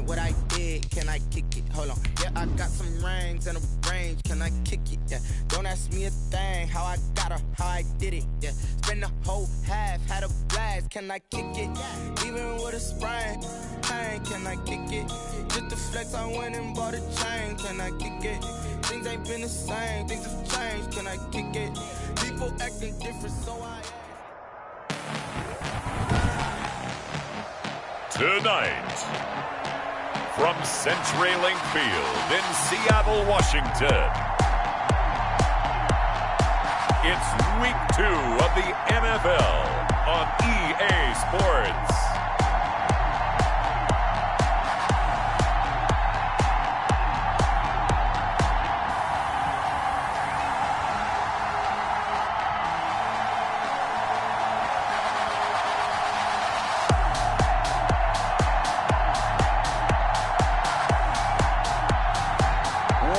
what I did, can I kick it? Hold on. Yeah, I got some rings and a range, can I kick it? Yeah, don't ask me a thing, how I got her, how I did it. Yeah, spend the whole half, had a blast, can I kick it? Even with a sprain, pain, can I kick it? Just to flex, I went and bought a chain, can I kick it? Things ain't been the same, things have changed, can I kick it? People acting different, so I... Tonight, from CenturyLink Field in Seattle, Washington, it's Week 2 of the NFL on EA Sports.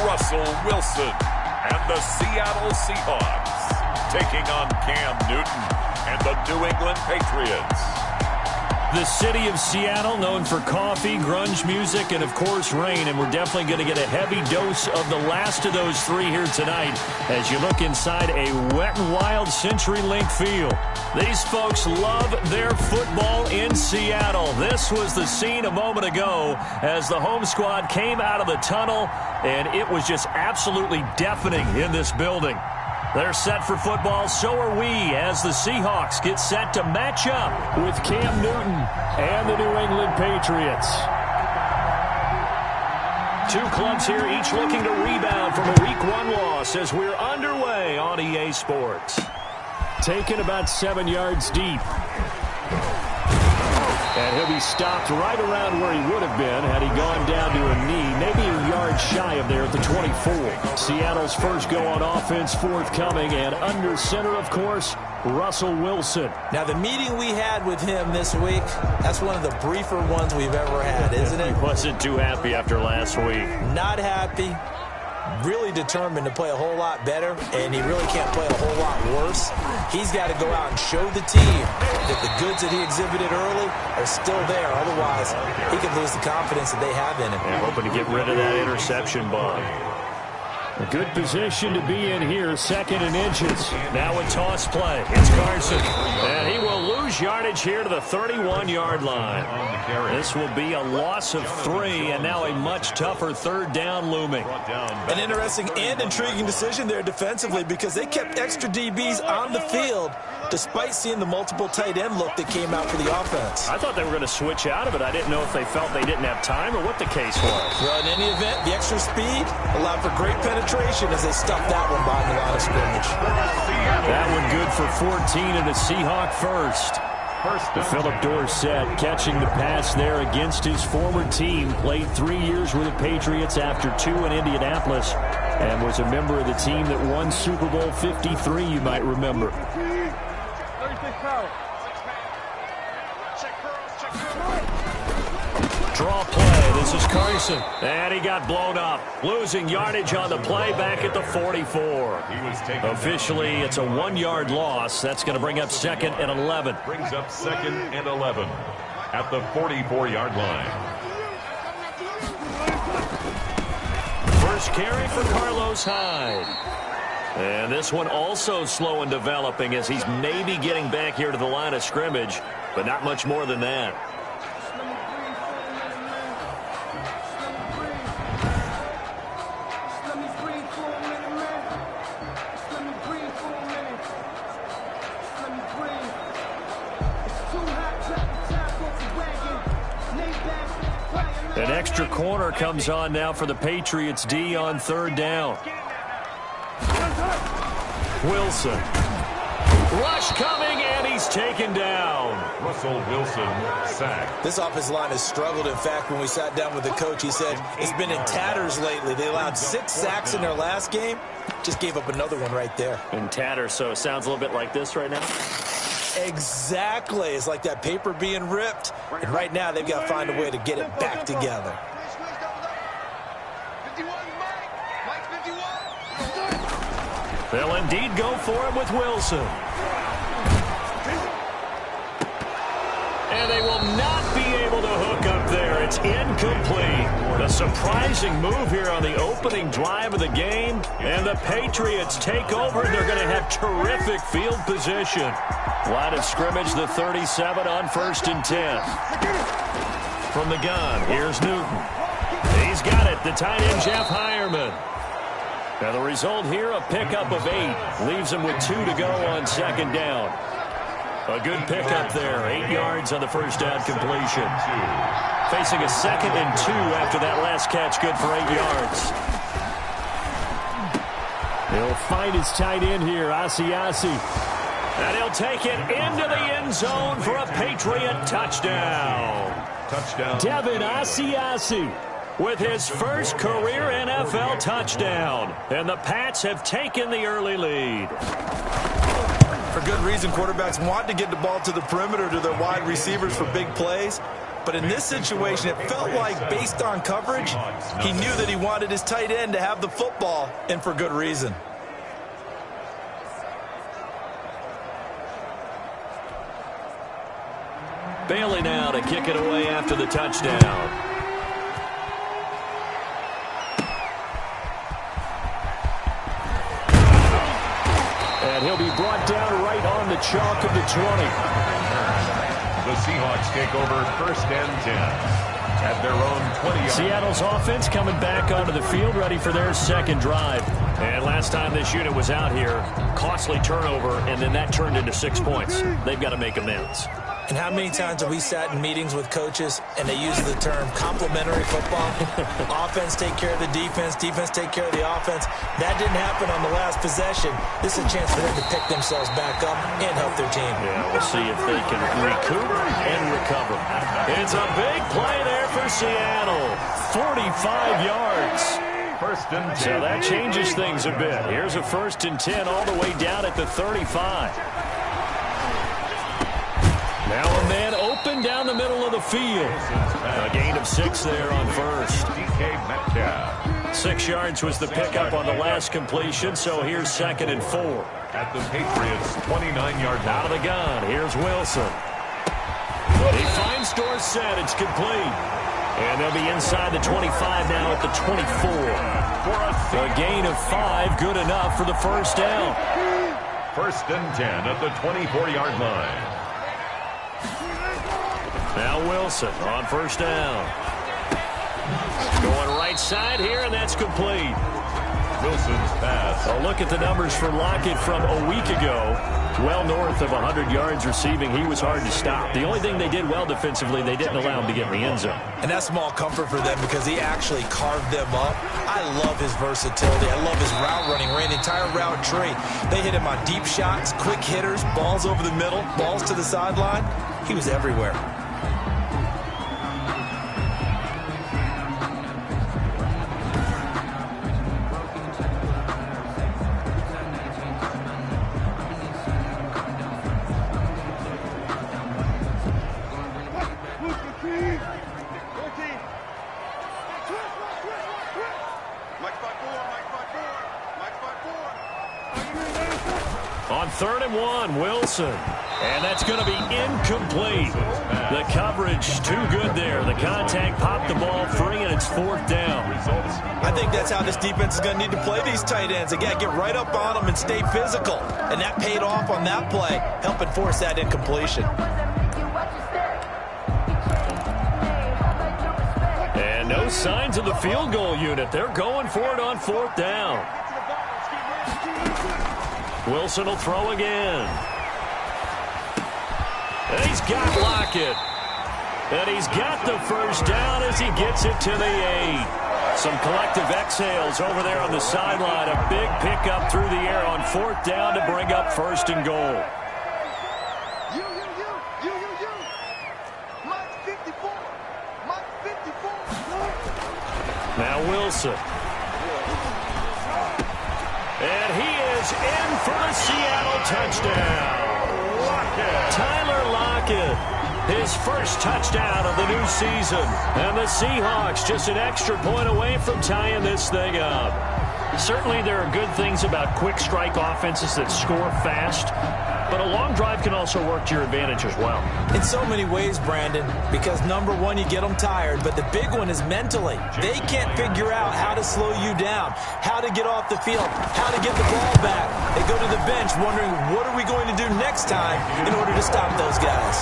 Russell Wilson and the Seattle Seahawks taking on Cam Newton and the New England Patriots. The city of Seattle, known for coffee, grunge music, and, of course, rain. And we're definitely going to get a heavy dose of the last of those three here tonight as you look inside a wet and wild CenturyLink Field. These folks love their football in Seattle. This was the scene a moment ago as the home squad came out of the tunnel, and it was just absolutely deafening in this building. They're set for football, so are we, as the Seahawks get set to match up with Cam Newton and the New England Patriots. Two clubs here, each looking to rebound from a Week 1 loss as we're underway on EA Sports. Taken about 7 yards deep. And he'll be stopped right around where he would have been had he gone down to a knee, maybe a yard shy of there at the 24. Seattle's first go on offense forthcoming, and under center, of course, Russell Wilson. Now, the meeting we had with him this week, that's one of the briefer ones we've ever had, isn't it? He wasn't too happy after last week. Not happy. Really determined to play a whole lot better, and he really can't play a whole lot worse. He's got to go out and show the team that the goods that he exhibited early are still there. Otherwise, he could lose the confidence that they have in him. They're hoping to get rid of that interception bug. A good position to be in here, 2nd and inches. Now a toss play. It's Carson. And he will lose yardage here to the 31-yard line. This will be a loss of 3, and now a much tougher 3rd down looming. An interesting and intriguing decision there defensively because they kept extra DBs on the field despite seeing the multiple tight end look that came out for the offense. I thought they were going to switch out of it. I didn't know if they felt they didn't have time or what the case was. Well, in any event, the extra speed allowed for great penetration as they stuffed that one behind the line of scrimmage. That one good for 14 and a Seahawk first. The Philip Dorsett catching the pass there against his former team. Played 3 years with the Patriots after 2 in Indianapolis and was a member of the team that won Super Bowl 53, you might remember. Draw play. This is Carson. And he got blown up. Losing yardage on the play back at the 44. Officially, it's a 1-yard loss. That's going to bring up 2nd and 11. Brings up 2nd and 11 at the 44-yard line. First carry for Carlos Hyde. And this one also slow in developing as he's maybe getting back here to the line of scrimmage, but not much more than that. An extra corner comes on now for the Patriots D on 3rd down. Wilson. Rush coming, and he's taken down. Russell Wilson sacked. This offensive line has struggled. In fact, when we sat down with the coach, he said it's been in tatters lately. They allowed 6 sacks in their last game. Just gave up another one right there. In tatters, so it sounds a little bit like this right now. Exactly. It's like that paper being ripped. And right now, they've got to find a way to get it back together. They'll indeed go for it with Wilson. And they will not be able to hook up there. It's incomplete. A surprising move here on the opening drive of the game. And the Patriots take over. They're going to have terrific field position. Line of scrimmage, the 37 on 1st and 10. From the gun, here's Newton. He's got it. The tight end, Jeff Heuerman. Now the result here, a pickup of 8. Leaves him with 2 to go on 2nd down. A good pickup there. 8 yards on the first down completion. Facing a 2nd and 2 after that last catch. Good for 8 yards. He'll find his tight end here, Asiasi. And he'll take it into the end zone for a Patriot touchdown. Devin Asiasi with his first career NFL touchdown. And the Pats have taken the early lead. For good reason, quarterbacks want to get the ball to the perimeter to their wide receivers for big plays. But in this situation, it felt like, based on coverage, he knew that he wanted his tight end to have the football, and for good reason. Bailey now to kick it away after the touchdown. And he'll be brought down right on the chalk of the 20. The Seahawks take over 1st and 10 at their own 20. Seattle's offense coming back onto the field, ready for their 2nd drive. And last time this unit was out here, costly turnover, and then that turned into 6 points. They've got to make amends. And how many times have we sat in meetings with coaches and they use the term complementary football? Offense take care of the defense, defense take care of the offense. That didn't happen on the last possession. This is a chance for them to pick themselves back up and help their team. Yeah, we'll see if they can recoup and recover. It's a big play there for Seattle. 45 yards. 1st and 10. So that changes things a bit. Here's a 1st and 10 all the way down at the 35. Now a man open down the middle of the field. A gain of 6 there on 1st. 6 yards was the pickup on the last completion, so here's 2nd and 4. At the Patriots' 29-yard line. Out of the gun, here's Wilson. He finds Dorsett, it's complete. And they'll be inside the 25 now at the 24. A gain of 5, good enough for the 1st down. 1st and 10 at the 24-yard line. Now Wilson on 1st down. Going right side here, and that's complete. Wilson's pass. A look at the numbers for Lockett from a week ago. Well north of 100 yards receiving. He was hard to stop. The only thing they did well defensively, they didn't allow him to get in the end zone. And that's small comfort for them because he actually carved them up. I love his versatility. I love his route running. Ran the entire route tree. They hit him on deep shots, quick hitters, balls over the middle, balls to the sideline. He was everywhere. On 3rd and 1, Wilson. And that's going to be incomplete. The coverage too good there. The contact popped the ball free, and it's 4th down. I think that's how this defense is going to need to play these tight ends. Again, get right up on them and stay physical. And that paid off on that play, helping force that incompletion. And no signs of the field goal unit. They're going for it on 4th down. Wilson will throw again. And he's got Lockett. And he's got the 1st down as he gets it to the 8. Some collective exhales over there on the sideline. A big pickup through the air on 4th down to bring up 1st and goal. Now Wilson. And he is in for the Seattle touchdown. Tyler Lockett, his first touchdown of the new season. And the Seahawks just an extra point away from tying this thing up. Certainly there are good things about quick strike offenses that score fast. but a long drive can also work to your advantage as well. In so many ways, Brandon, because number one, you get them tired, but the big one is mentally. They can't figure out how to slow you down, how to get off the field, how to get the ball back. They go to the bench wondering, what are we going to do next time in order to stop those guys?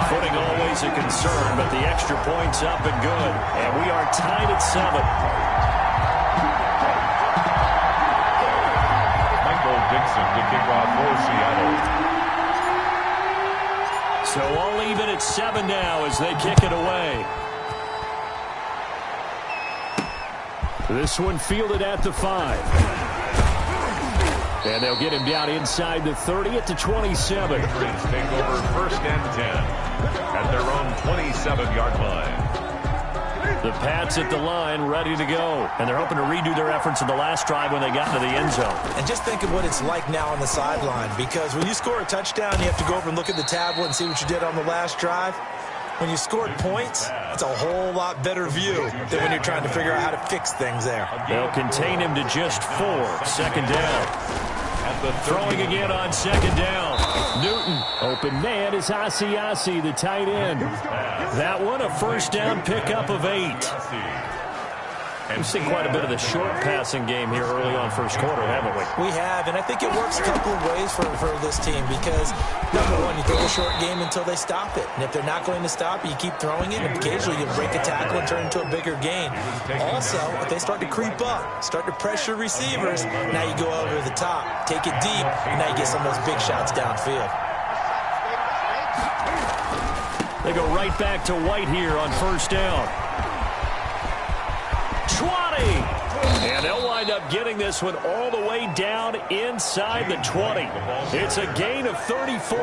Footing always a concern, but the extra point's up and good, and we are tied at 7. Dixon to kick off for Seattle. So all even at 7 now as they kick it away. This one fielded at the 5. And they'll get him down inside the 30 at the 27. Patriots take over 1st and 10 at their own 27-yard line. The Pats at the line, ready to go. And they're hoping to redo their efforts in the last drive when they got into the end zone. And just think of what it's like now on the sideline, because when you score a touchdown, you have to go over and look at the tablet and see what you did on the last drive. When you scored points, it's a whole lot better view than when you're trying to figure out how to fix things there. They'll contain him to just 4. 2nd down. Throwing again on 2nd down. Newton, open man is Asiasi, the tight end. That one, a 1st down pickup of 8. We've seen quite a bit of the short passing game here early on 1st quarter, haven't we? We have, and I think it works a couple of ways for this team because, number one, you throw a short game until they stop it. And if they're not going to stop it, you keep throwing it, and occasionally you break a tackle and turn it into a bigger gain. Also, if they start to creep up, start to pressure receivers, now you go over the top, take it deep, and now you get some of those big shots downfield. They go right back to White here on 1st down. 20! And they'll wind up getting this one all the way down inside the 20. It's a gain of 34.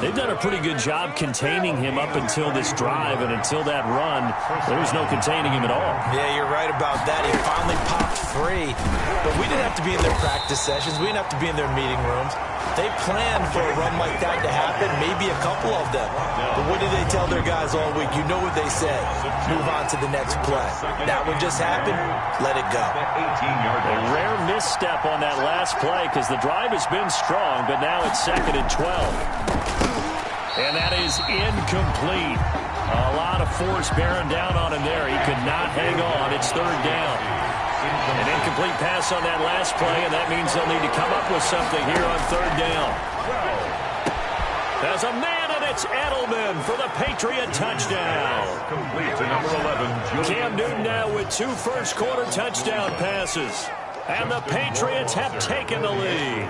They've done a pretty good job containing him up until this drive, and until that run, there was no containing him at all. Yeah, you're right about that. He finally popped free. But we didn't have to be in their practice sessions. We didn't have to be in their meeting rooms. They planned for a run like that to happen, maybe a couple of them. But what did they tell their guys all week? You know what they said. Move on to the next play. That one just happened. Let it go. A rare misstep on that last play because the drive has been strong, but now it's 2nd and 12. And that is incomplete. A lot of force bearing down on him there. He could not hang on. It's 3rd down. An incomplete pass on that last play, and that means they'll need to come up with something here on 3rd down. There's a man, and it's Edelman for the Patriot touchdown. Complete to number 11. Cam Newton now with 2 first-quarter touchdown passes. And the Patriots have taken the lead.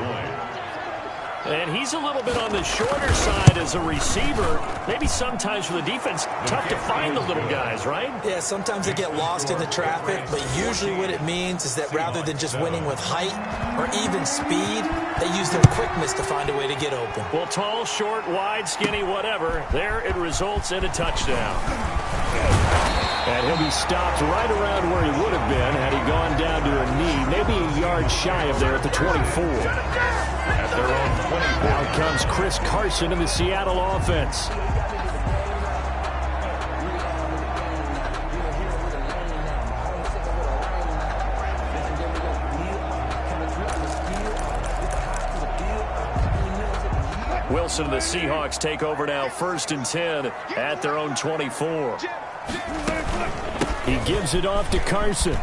And he's a little bit on the shorter side as a receiver. Maybe sometimes for the defense, tough to find the little guys, right? Yeah, sometimes they get lost in the traffic, but usually what it means is that rather than just winning with height or even speed, they use their quickness to find a way to get open. Well, tall, short, wide, skinny, whatever, there it results in a touchdown. And he'll be stopped right around where he would have been had he gone down to a knee, maybe a yard shy of there at the 24. At their own 24. Now comes Chris Carson in the Seattle offense. Wilson and the Seahawks take over now, 1st and 10 at their own 24. He gives it off to Carson.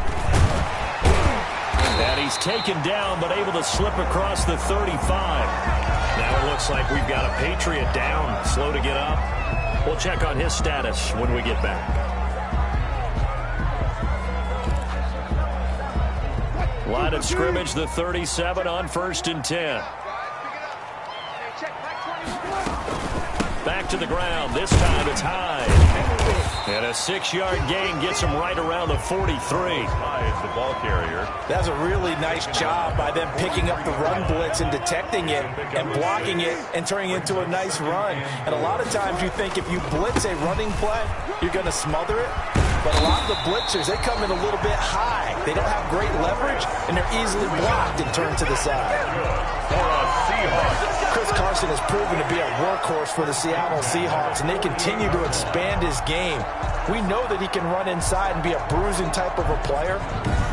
And he's taken down, but able to slip across the 35. Now it looks like we've got a Patriot down, slow to get up. We'll check on his status when we get back. Line of scrimmage, the 37 on 1st and 10. Back to the ground. This time it's high. And a 6-yard gain gets him right around the 43. The ball carrier. That was a really nice job by them picking up the run blitz and detecting it and blocking it and turning it into a nice run. And a lot of times you think if you blitz a running play, you're going to smother it. But a lot of the blitzers, they come in a little bit high. They don't have great leverage, and they're easily blocked and turned to the side. For a Seahawks Chris Carson has proven to be a workhorse for the Seattle Seahawks, and they continue to expand his game. We know that he can run inside and be a bruising type of a player,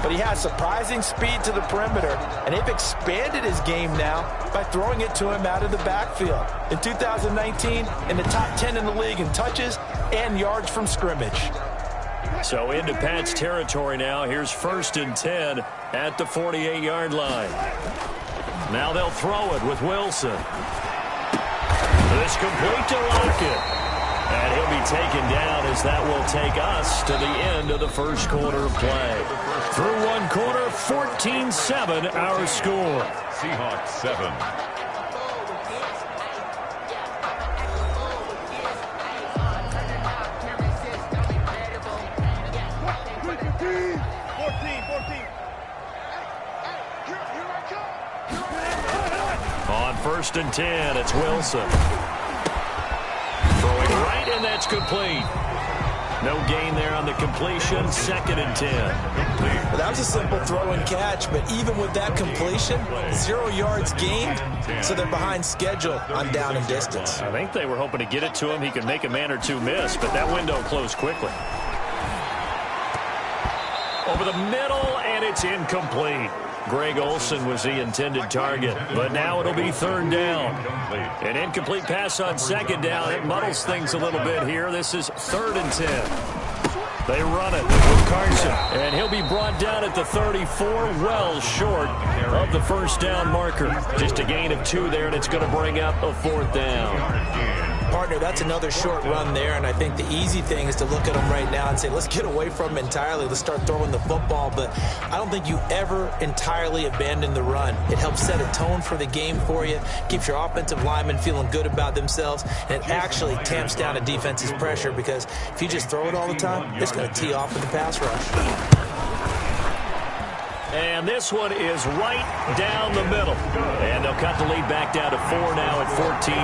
but he has surprising speed to the perimeter, and they've expanded his game now by throwing it to him out of the backfield. In 2019, in the top 10 in the league in touches and yards from scrimmage. So into Pat's territory now. Here's 1st and 10 at the 48-yard line. Now they'll throw it with Wilson. This complete to Lockett. And he'll be taken down as that will take us to the end of the first quarter of play. Through one quarter, 14-7 our score. Seahawks 7. On 1st and 10, it's Wilson. Throwing right, and that's complete. No gain there on the completion. 2nd and 10. That was a simple throw and catch, but even with that completion, 0 yards gained, so they're behind schedule on down and distance. I think they were hoping to get it to him. He could make a man or two miss, but that window closed quickly. Over the middle, and it's incomplete. Greg Olsen was the intended target, but now it'll be 3rd down. An incomplete pass on 2nd down. It muddles things a little bit here. This is 3rd and 10. They run it with Carson, and he'll be brought down at the 34, well short of the 1st down marker. Just a gain of 2 there, and it's going to bring up a 4th down. Partner, that's another short run there, and I think the easy thing is to look at him right now and say, let's get away from him entirely. Let's start throwing the football, but I don't think you ever entirely abandon the run. It helps set a tone for the game for you, keeps your offensive linemen feeling good about themselves, and it actually tamps down a defense's pressure because if you just throw it all the time, it's going to tee off with the pass rush. And this one is right down the middle. And they'll cut the lead back down to 4 now at 14-10. 14.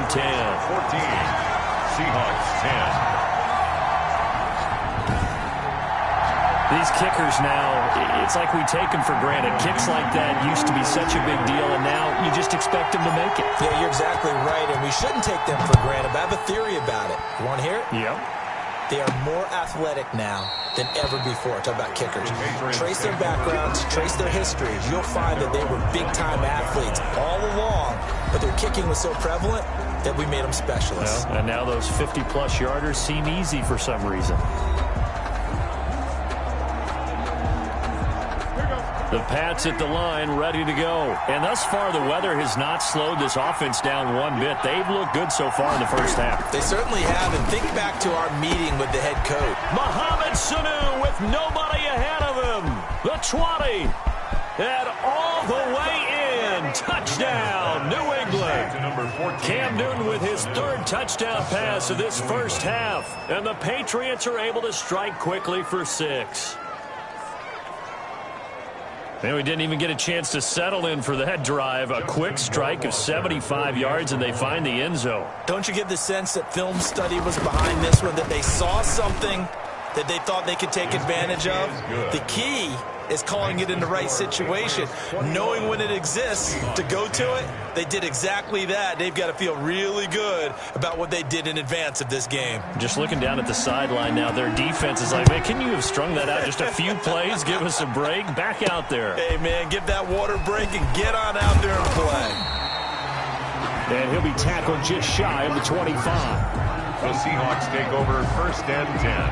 Seahawks 10. These kickers now, it's like we take them for granted. Kicks like that used to be such a big deal, and now you just expect them to make it. Yeah, you're exactly right, and we shouldn't take them for granted. But I have a theory about it. You want to hear it? Yep. They are more athletic now than ever before. Talk about kickers. Trace their backgrounds, trace their histories. You'll find that they were big-time athletes all along, but their kicking was so prevalent that we made them specialists. Well, and now those 50-plus yarders seem easy for some reason. The Pats at the line, ready to go. And thus far, the weather has not slowed this offense down one bit. They've looked good so far in the first half. They certainly have. And think back to our meeting with the head coach. Mohamed Sanu with nobody ahead of him. The 20. And all the way in. Touchdown, New England. Cam Newton with his 3rd touchdown pass of this first half. And the Patriots are able to strike quickly for 6. And we didn't even get a chance to settle in for that drive. A quick strike of 75 yards, and they find the end zone. Don't you get the sense that film study was behind this one, that they saw something that they thought they could take advantage of? The key is calling it in the right situation, knowing when it exists to go to it. They did exactly that. They've got to feel really good about what they did in advance of this game. Just looking down at the sideline now, their defense is like, man, can you have strung that out just a few plays? Give us a break. Back out there. Hey, man, give that water break and get on out there and play. And he'll be tackled just shy of the 25. The Seahawks take over 1st and 10.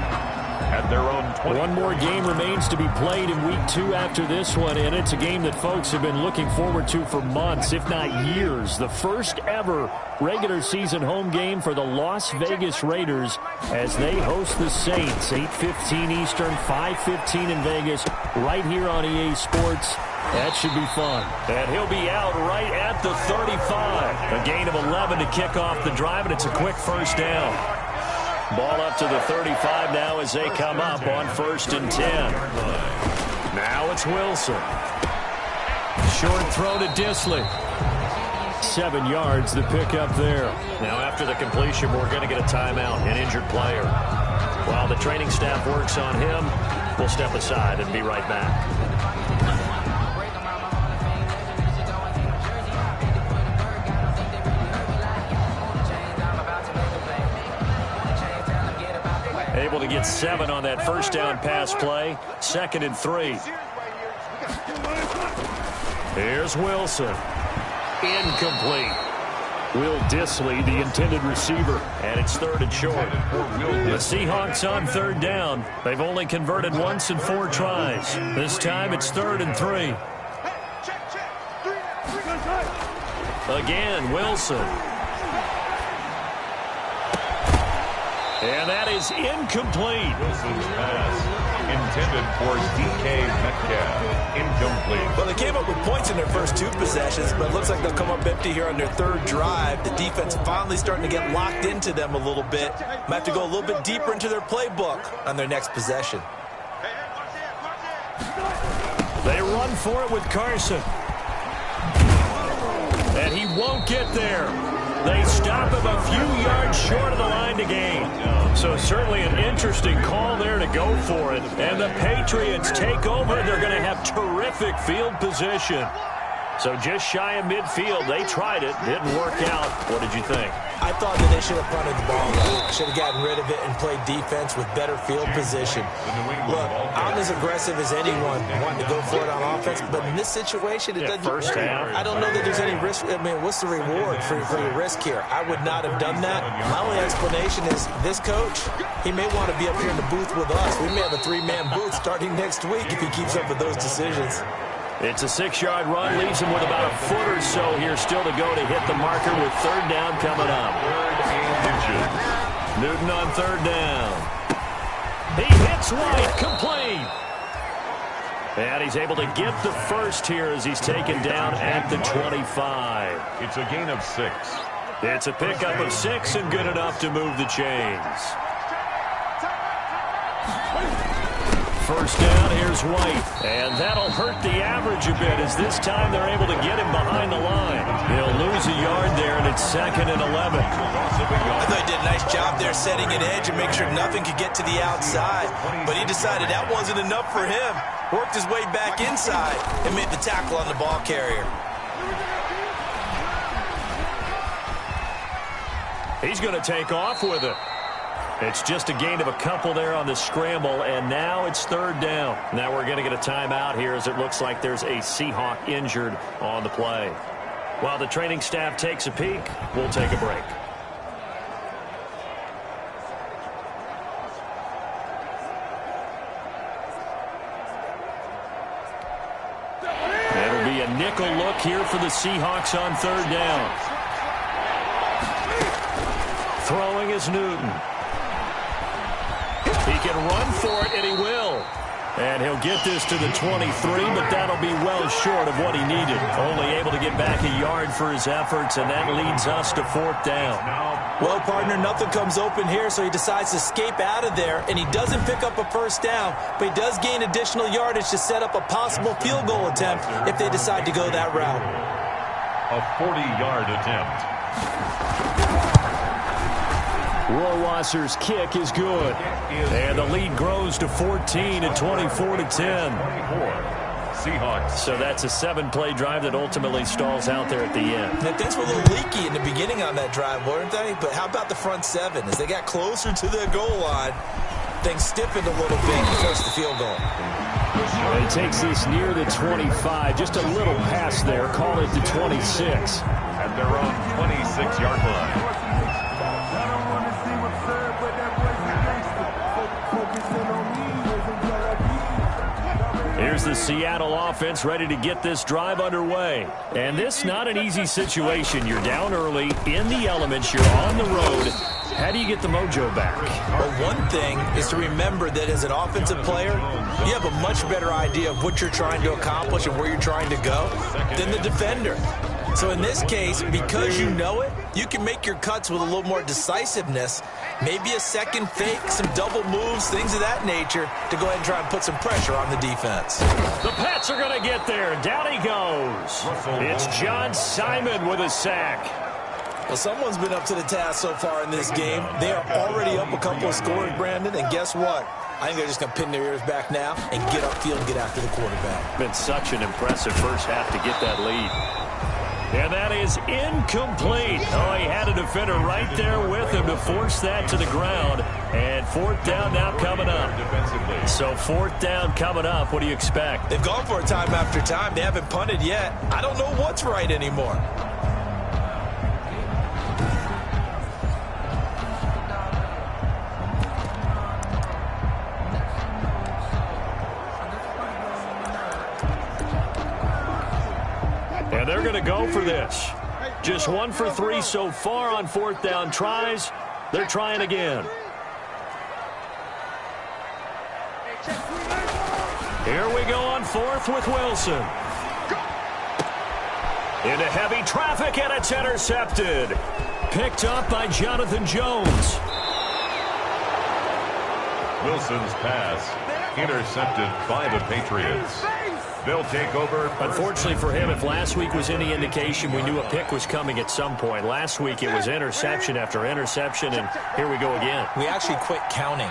At their own 20. One more game remains to be played in week 2 after this one, and it's a game that folks have been looking forward to for months, if not years. The first ever regular season home game for the Las Vegas Raiders as they host the Saints. 8:15 Eastern, 5:15 in Vegas, right here on EA Sports. That should be fun. And he'll be out right at the 35. A gain of 11 to kick off the drive, and it's a quick first down. Ball up to the 35 now as they come up on 1st and 10. Now it's Wilson. Short throw to Disley. 7 yards the pick up there. Now after the completion, we're going to get a timeout, an injured player. While the training staff works on him, we'll step aside and be right back. to get 7 on that first down pass play. 2nd and 3. Here's Wilson. Incomplete. Will Dissly, the intended receiver, and it's 3rd and short. The Seahawks on 3rd down. They've only converted once in 4 tries. This time it's 3rd and 3. Again, Wilson. And that is incomplete. Wilson's pass intended for DK Metcalf. Incomplete. Well, they came up with points in their first 2 possessions, but it looks like they'll come up empty here on their 3rd drive. The defense finally starting to get locked into them a little bit. Might have to go a little bit deeper into their playbook on their next possession. They run for it with Carson. And he won't get there. They stop him a few yards short of the line to gain. So certainly an interesting call there to go for it. And the Patriots take over. They're going to have terrific field position. So just shy of midfield. They tried it. Didn't work out. What did you think? I thought that they should have punted the ball. Should have gotten rid of it and played defense with better field position. Look, I'm as aggressive as anyone wanting to go for it on offense, but in this situation, it doesn't. First half. I don't know that there's any risk. I mean, what's the reward for your risk here? I would not have done that. My only explanation is this coach, he may want to be up here in the booth with us. We may have a 3-man booth starting next week if he keeps up with those decisions. It's a 6-yard run, leaves him with about a foot or so here still to go to hit the marker with 3rd down coming up. 3rd and inches. Newton on 3rd down. He hits White, complete. And he's able to get the first here as he's taken down at the 25. It's a gain of 6. It's a pickup of 6 and good enough to move the chains. First down, here's White. And that'll hurt the average a bit as this time they're able to get him behind the line. He'll lose a yard there, and it's 2nd and 11. I thought he did a nice job there setting an edge and make sure nothing could get to the outside. But he decided that wasn't enough for him. Worked his way back inside and made the tackle on the ball carrier. He's going to take off with it. It's just a gain of a couple there on the scramble, and now it's 3rd down. Now we're going to get a timeout here as it looks like there's a Seahawk injured on the play. While the training staff takes a peek, we'll take a break. It'll be a nickel look here for the Seahawks on 3rd down. Throwing is Newton. He can run for it, and he will. And he'll get this to the 23, but that'll be well short of what he needed. Only able to get back a yard for his efforts, and that leads us to 4th down. Well, partner, nothing comes open here, so he decides to escape out of there, and he doesn't pick up a first down, but he does gain additional yardage to set up a possible field goal attempt if they decide to go that route. A 40-yard attempt. Rohrwasser's kick is good. And the lead grows to 14 and 24 to 10. Seahawks. So that's a 7-play drive that ultimately stalls out there at the end. Now, things were a little leaky in the beginning on that drive, weren't they? But how about the front 7? As they got closer to the goal line, things stiffened a little bit and forced the field goal. And he takes this near the 25. Just a little pass there. Call it the 26. At their own 26-yard line. Here's the Seattle offense ready to get this drive underway. And this not an easy situation. You're down early, in the elements, you're on the road. How do you get the mojo back? Well, one thing is to remember that as an offensive player, you have a much better idea of what you're trying to accomplish and where you're trying to go than the defender. So in this case, because you know it, you can make your cuts with a little more decisiveness, maybe a second fake, some double moves, things of that nature, to go ahead and try and put some pressure on the defense. The Pats are going to get there. Down he goes. It's John Simon with a sack. Well, someone's been up to the task so far in this game. They are already up a couple of scores, Brandon, and guess what? I think they're just going to pin their ears back now and get upfield and get after the quarterback. Been such an impressive first half to get that lead. And that is incomplete. Oh, he had a defender right there with him to force that to the ground. And fourth down now coming up. So fourth down coming up. What do you expect? They've gone for it time after time. They haven't punted yet. I don't know what's right anymore. And they're going to go for this. Just 1 for 3 so far on fourth down tries. They're trying again. Here we go on fourth with Wilson. Into heavy traffic, and it's intercepted. Picked up by Jonathan Jones. Wilson's pass intercepted by the Patriots. They'll take over. Unfortunately for him, if last week was any indication, we knew a pick was coming at some point. Last week it was interception after interception, and here we go again. We actually quit counting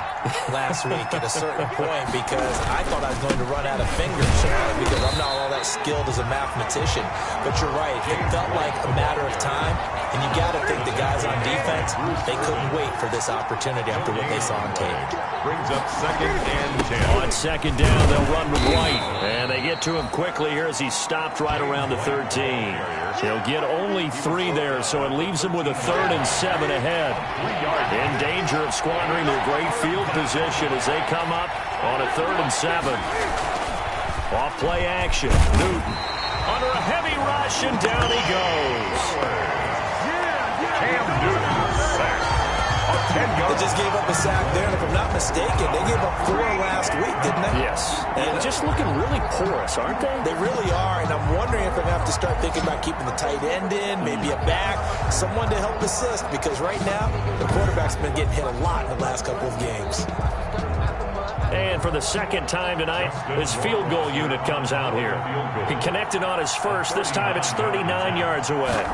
last week at a certain point because I thought I was going to run out of fingers because I'm not all that skilled as a mathematician. But you're right. It felt like a matter of time, and you got to think the guys on defense, they couldn't wait for this opportunity after what they saw on tape. Brings up 2nd and 10. On second down, they'll run with White, and they get to him quickly here as he's stopped right around the 13. He'll get only 3 there, so it leaves him with a 3rd and 7 ahead. In danger of squandering their great field position as they come up on a 3rd and 7. Off play action. Newton under a heavy rush, and down he goes. Cam Newton sacked. They just gave up a sack there, and if I'm not mistaken, they gave up 4 last week, didn't they? Yes. And just looking really porous, aren't they? They really are, and I'm wondering if they're going to have to start thinking about keeping the tight end in, maybe a back, someone to help assist, because right now, the quarterback's been getting hit a lot in the last couple of games. And for the second time tonight, his field goal unit comes out here. He connected on his first. This time it's 39 yards away.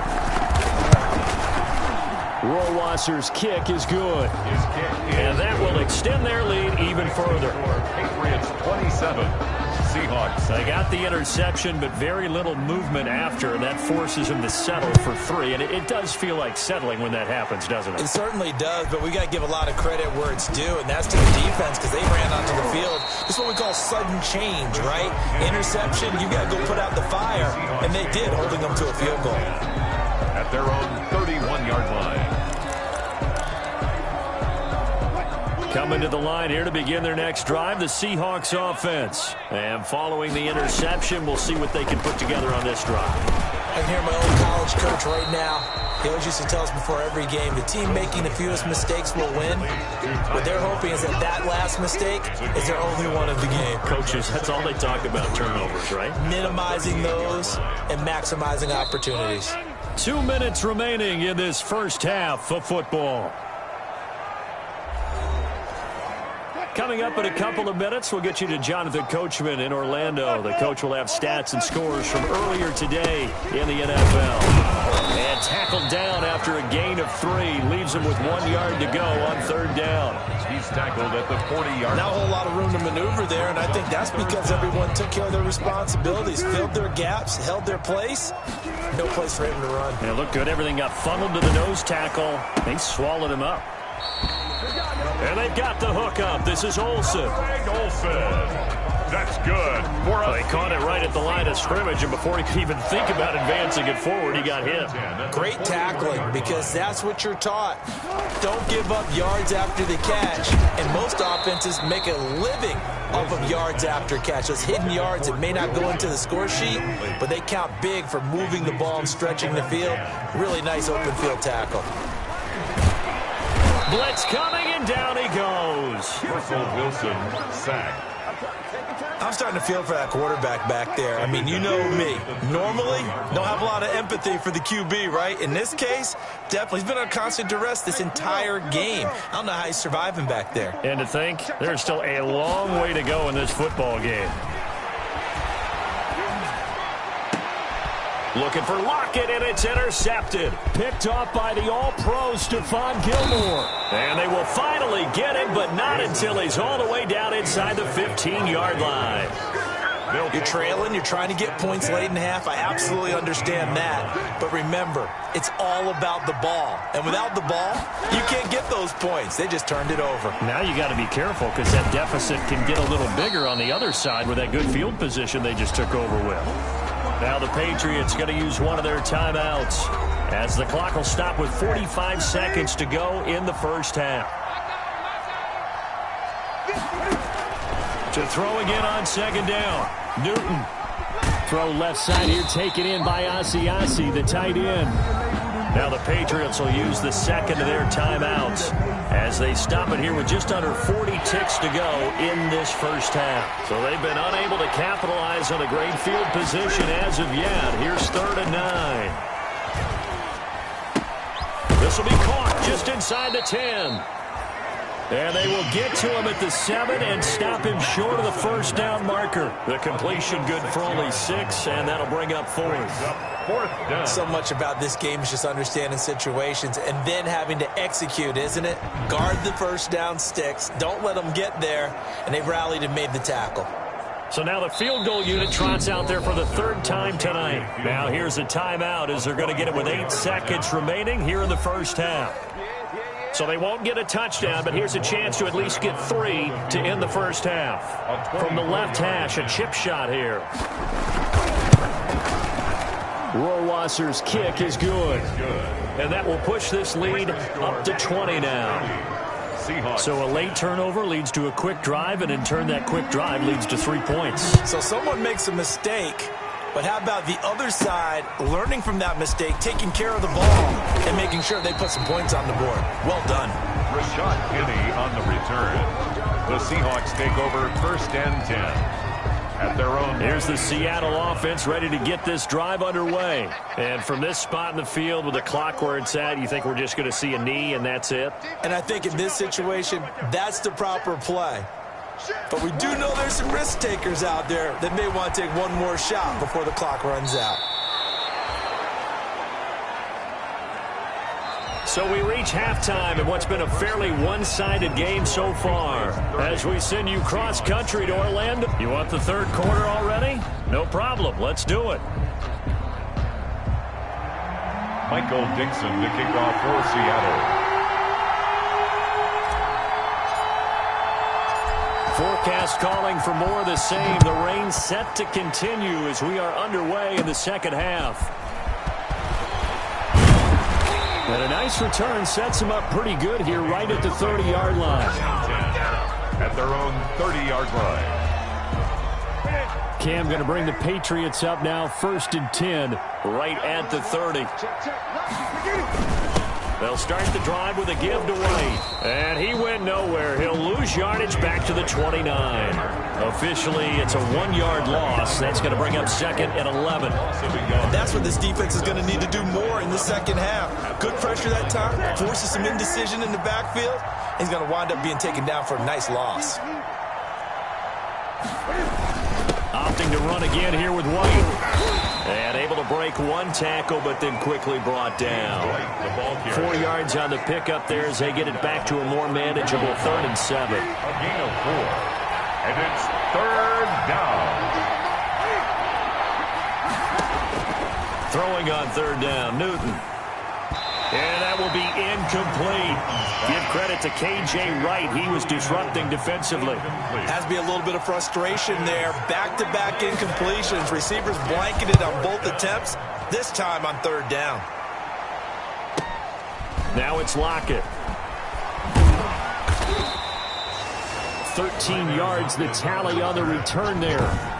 Rohrwasser's kick is good. And that will extend their lead even further. Patriots 27. Seahawks. They got the interception, but very little movement after, and that forces him to settle for 3. And it does feel like settling when that happens, doesn't it? It certainly does, but we got to give a lot of credit where it's due, and that's to the defense because they ran onto the field. This is what we call sudden change, right? Interception, you got to go put out the fire, and they did, holding them to a field goal. At their own 31-yard line. Coming to the line here to begin their next drive, the Seahawks offense. And following the interception, we'll see what they can put together on this drive. I can hear my old college coach right now. He always used to tell us before every game, the team making the fewest mistakes will win. What they're hoping is that last mistake is their only one of the game. Coaches, that's all they talk about, turnovers, right? Minimizing those and maximizing opportunities. 2 minutes remaining in this first half of football. Coming up in a couple of minutes, we'll get you to Jonathan Coachman in Orlando. The coach will have stats and scores from earlier today in the NFL. And tackled down after a gain of 3. Leaves him with 1 yard to go on 3rd down. He's tackled at the 40-yard line. Not a whole lot of room to maneuver there, and I think that's because everyone took care of their responsibilities, filled their gaps, held their place. No place for him to run. Yeah, looked good. Everything got funneled to the nose tackle. They swallowed him up. And they've got the hook up. This is Olsen. That's good. They caught it right at the line of scrimmage, and before he could even think about advancing it forward, he got hit. Great tackling, because that's what you're taught. Don't give up yards after the catch. And most offenses make a living off of yards after catch. Those hidden yards that may not go into the score sheet, but they count big for moving the ball and stretching the field. Really nice open field tackle. Blitz coming, and down he goes. Russell Wilson sacked. I'm starting to feel for that quarterback back there. I mean, you know me. Normally, don't have a lot of empathy for the QB, right? In this case, definitely. He's been on constant duress this entire game. I don't know how he's surviving back there. And to think, there's still a long way to go in this football game. Looking for Lockett, and it's intercepted. Picked off by the All-Pro Stephon Gilmore. And they will finally get him, but not until he's all the way down inside the 15-yard line. You're trailing, you're trying to get points late in half. I absolutely understand that. But remember, it's all about the ball. And without the ball, you can't get those points. They just turned it over. Now you got to be careful because that deficit can get a little bigger on the other side with that good field position they just took over with. Now the Patriots going to use one of their timeouts as the clock will stop with 45 seconds to go in the first half. To throw again on second down. Newton. Throw left side here, taken in by Asiasi, the tight end. Now the Patriots will use the second of their timeouts as they stop it here with just under 40 ticks to go in this first half. So they've been unable to capitalize on a great field position as of yet. Here's 3rd and 9. This will be caught just inside the 10. And they will get to him at the 7 and stop him short of the first down marker. The completion good for only 6, and that'll bring up 4th down. So much about this game is just understanding situations and then having to execute, isn't it? Guard the first down sticks. Don't let them get there. And they've rallied and made the tackle. So now the field goal unit trots out there for the 3rd time tonight. Now here's a timeout as they're going to get it with 8 seconds remaining here in the first half. So they won't get a touchdown, but here's a chance to at least get 3 to end the first half. From the left hash, a chip shot here. Rohrwasser's kick is good. And that will push this lead up to 20 now. So a late turnover leads to a quick drive, and in turn that quick drive leads to 3 points. So someone makes a mistake. But how about the other side, learning from that mistake, taking care of the ball, and making sure they put some points on the board. Well done. Rashad Penny on the return. The Seahawks take over 1st and 10 at their own. Here's the Seattle offense ready to get this drive underway. And from this spot in the field with the clock where it's at, you think we're just going to see a knee and that's it? And I think in this situation, that's the proper play. But we do know there's some risk takers out there that may want to take one more shot before the clock runs out. So we reach halftime in what's been a fairly one-sided game so far. As we send you cross-country to Orlando. You want the 3rd quarter already? No problem. Let's do it. Michael Dixon to kick off for Seattle. Forecast calling for more of the same. The rain set to continue as we are underway in the second half. And a nice return sets them up pretty good here right at the 30-yard line. At their own 30-yard line. Cam going to bring the Patriots up now 1st and 10 right at the 30. They'll start the drive with a give to White. And he went nowhere. He'll lose yardage back to the 29. Officially, it's a 1-yard loss. That's going to bring up 2nd and 11. And that's what this defense is going to need to do more in the second half. Good pressure that time. Forces some indecision in the backfield. He's going to wind up being taken down for a nice loss. Opting to run again here with White. And able to break one tackle, but then quickly brought down. 4 yards on the pickup there as they get it back to a more manageable 3rd and 7. A gain of 4. And it's 3rd down. Throwing on 3rd down, Newton. And that will be incomplete. Give credit to K.J. Wright. He was disrupting defensively. Has to be a little bit of frustration there. Back-to-back incompletions. Receivers blanketed on both attempts, this time on 3rd down. Now it's Lockett. 13 yards, the tally on the return there.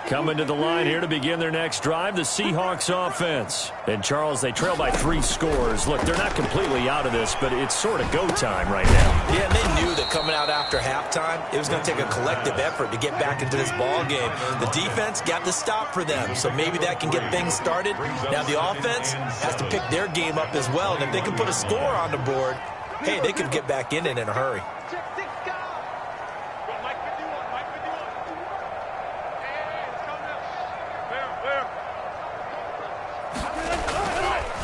Coming to the line here to begin their next drive, the Seahawks offense. And, Charles, they trail by 3 scores. Look, they're not completely out of this, but it's sort of go time right now. Yeah, and they knew that coming out after halftime, it was going to take a collective effort to get back into this ball game. The defense got the stop for them, so maybe that can get things started. Now the offense has to pick their game up as well, and if they can put a score on the board, hey, they could get back in it in a hurry.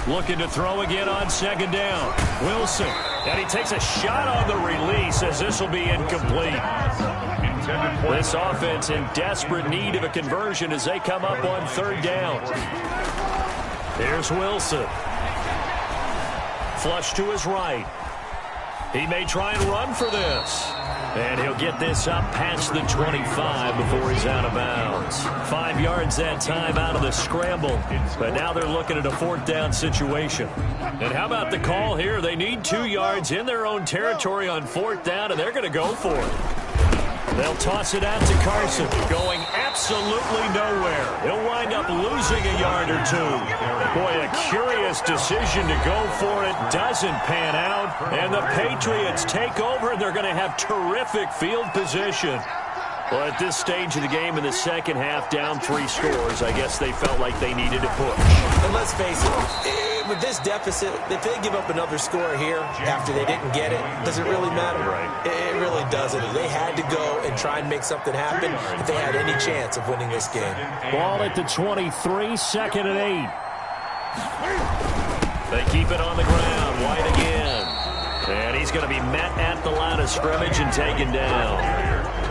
Looking to throw again on 2nd down. Wilson And he takes a shot on the release as this will be incomplete. This offense in desperate need of a conversion as they come up on third down. Here's Wilson. Flush to his right. He may try and run for this. And he'll get this up past the 25 before he's out of bounds. 5 yards that time out of the scramble. But now they're looking at a fourth down situation. And how about the call here? They need 2 yards in their own territory on fourth down, and they're going to go for it. They'll toss it out to Carson, going absolutely nowhere. He'll wind up losing a yard or two. Boy, a curious decision to go for it. Doesn't pan out. And the Patriots take over, and they're going to have terrific field position. Well, at this stage of the game in the second half, down 3 scores, I guess they felt like they needed to push. And let's face it, with this deficit, if they give up another score here after they didn't get it, does it really matter? Right. It really doesn't. They had to go and try and make something happen if they had any chance of winning this game. Ball at the 23, second and 8. They keep it on the ground. White again. And he's going to be met at the line of scrimmage and taken down.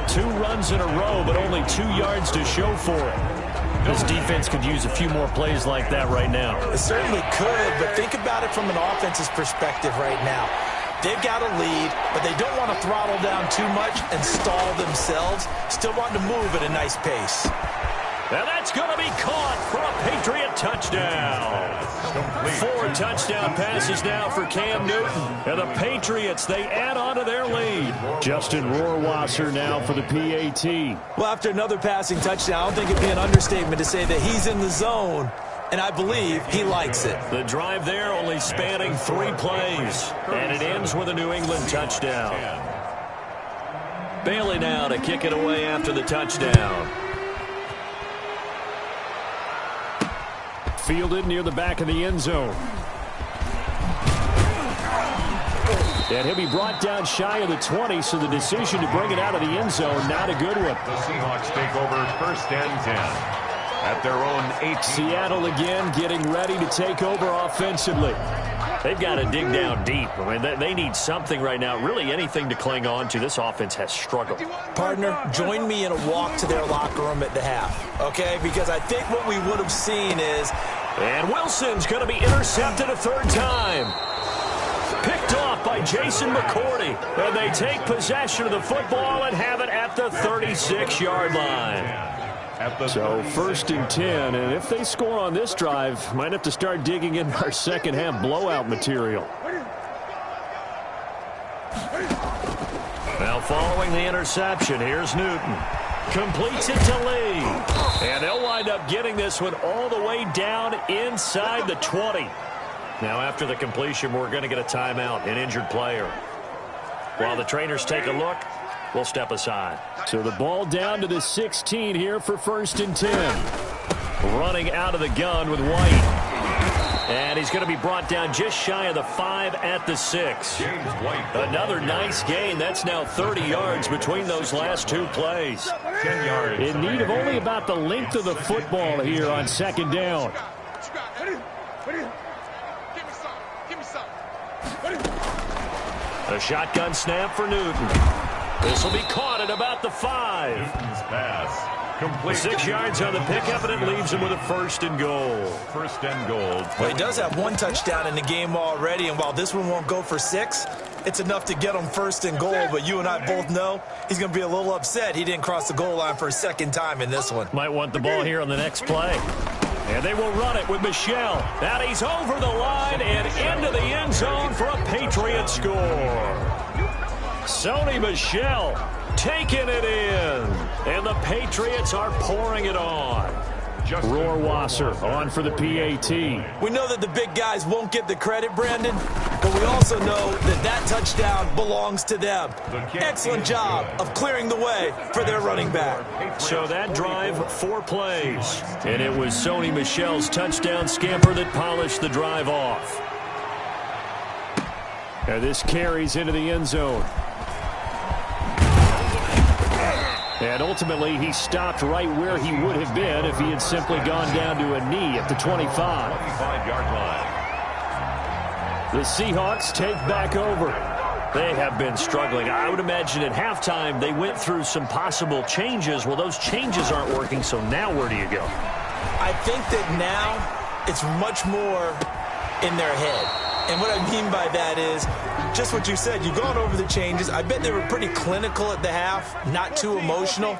2 runs in a row, but only 2 yards to show for it. This defense could use a few more plays like that right now. It certainly could, but think about it from an offense's perspective right now. They've got a lead, but they don't want to throttle down too much and stall themselves. Still want to move at a nice pace. And that's going to be caught for a Patriot touchdown. 4 touchdown passes now for Cam Newton. And the Patriots, they add on to their lead. Justin Rohrwasser now for the PAT. Well, after another passing touchdown, I don't think it'd be an understatement to say that he's in the zone, and I believe he likes it. The drive there only spanning 3 plays. And it ends with a New England touchdown. Bailey now to kick it away after the touchdown. Fielded near the back of the end zone. And he'll be brought down shy of the 20, so the decision to bring it out of the end zone, not a good one. The Seahawks take over first and 10 at their own 18. Seattle again getting ready to take over offensively. They've got to dig down deep. I mean, they need something right now, really anything to cling on to. This offense has struggled. Partner, join me in a walk to their locker room at the half, okay? Because I think what we would have seen is... And Wilson's going to be intercepted a third time. Picked off by Jason McCourty. And they take possession of the football and have it at the 36-yard line. So first and 10, and if they score on this drive, might have to start digging in our second half blowout material. Now following the interception, here's Newton. Completes it to Lee. And they'll wind up getting this one all the way down inside the 20. Now after the completion, we're going to get a timeout, an injured player. While the trainers take a look, we'll step aside. So the ball down to the 16 here for first and 10. Running out of the gun with White. And he's going to be brought down just shy of the 5 at the 6. Another nice gain. That's now 30 yards between those last 2 plays. 10 yards. In need of only about the length of the football here on second down. A shotgun snap for Newton. This will be caught at about the 5. Newton's pass. Complete. 6 yards on the pickup, and it leaves him with a first and goal. First and goal. Well, he does have 1 touchdown in the game already, and while this one won't go for 6, it's enough to get him first and goal. But you and I both know he's going to be a little upset he didn't cross the goal line for a second time in this one. Might want the ball here on the next play. And they will run it with Michel. And he's over the line and into the end zone for a Patriot score. Sony Michel taking it in. And the Patriots are pouring it on. Rohrwasser on for the PAT. We know that the big guys won't get the credit, Brandon, but we also know that that touchdown belongs to them. Excellent job of clearing the way for their running back. So that drive, 4 plays. And it was Sony Michel's touchdown scamper that polished the drive off. And this carries into the end zone. And ultimately, he stopped right where he would have been if he had simply gone down to a knee at the 25. 25-yard line. The Seahawks take back over. They have been struggling. I would imagine at halftime they went through some possible changes. Well, those changes aren't working, so now where do you go? I think that now it's much more in their head. And what I mean by that is just what you said. You've gone over the changes. I bet they were pretty clinical at the half, not too emotional.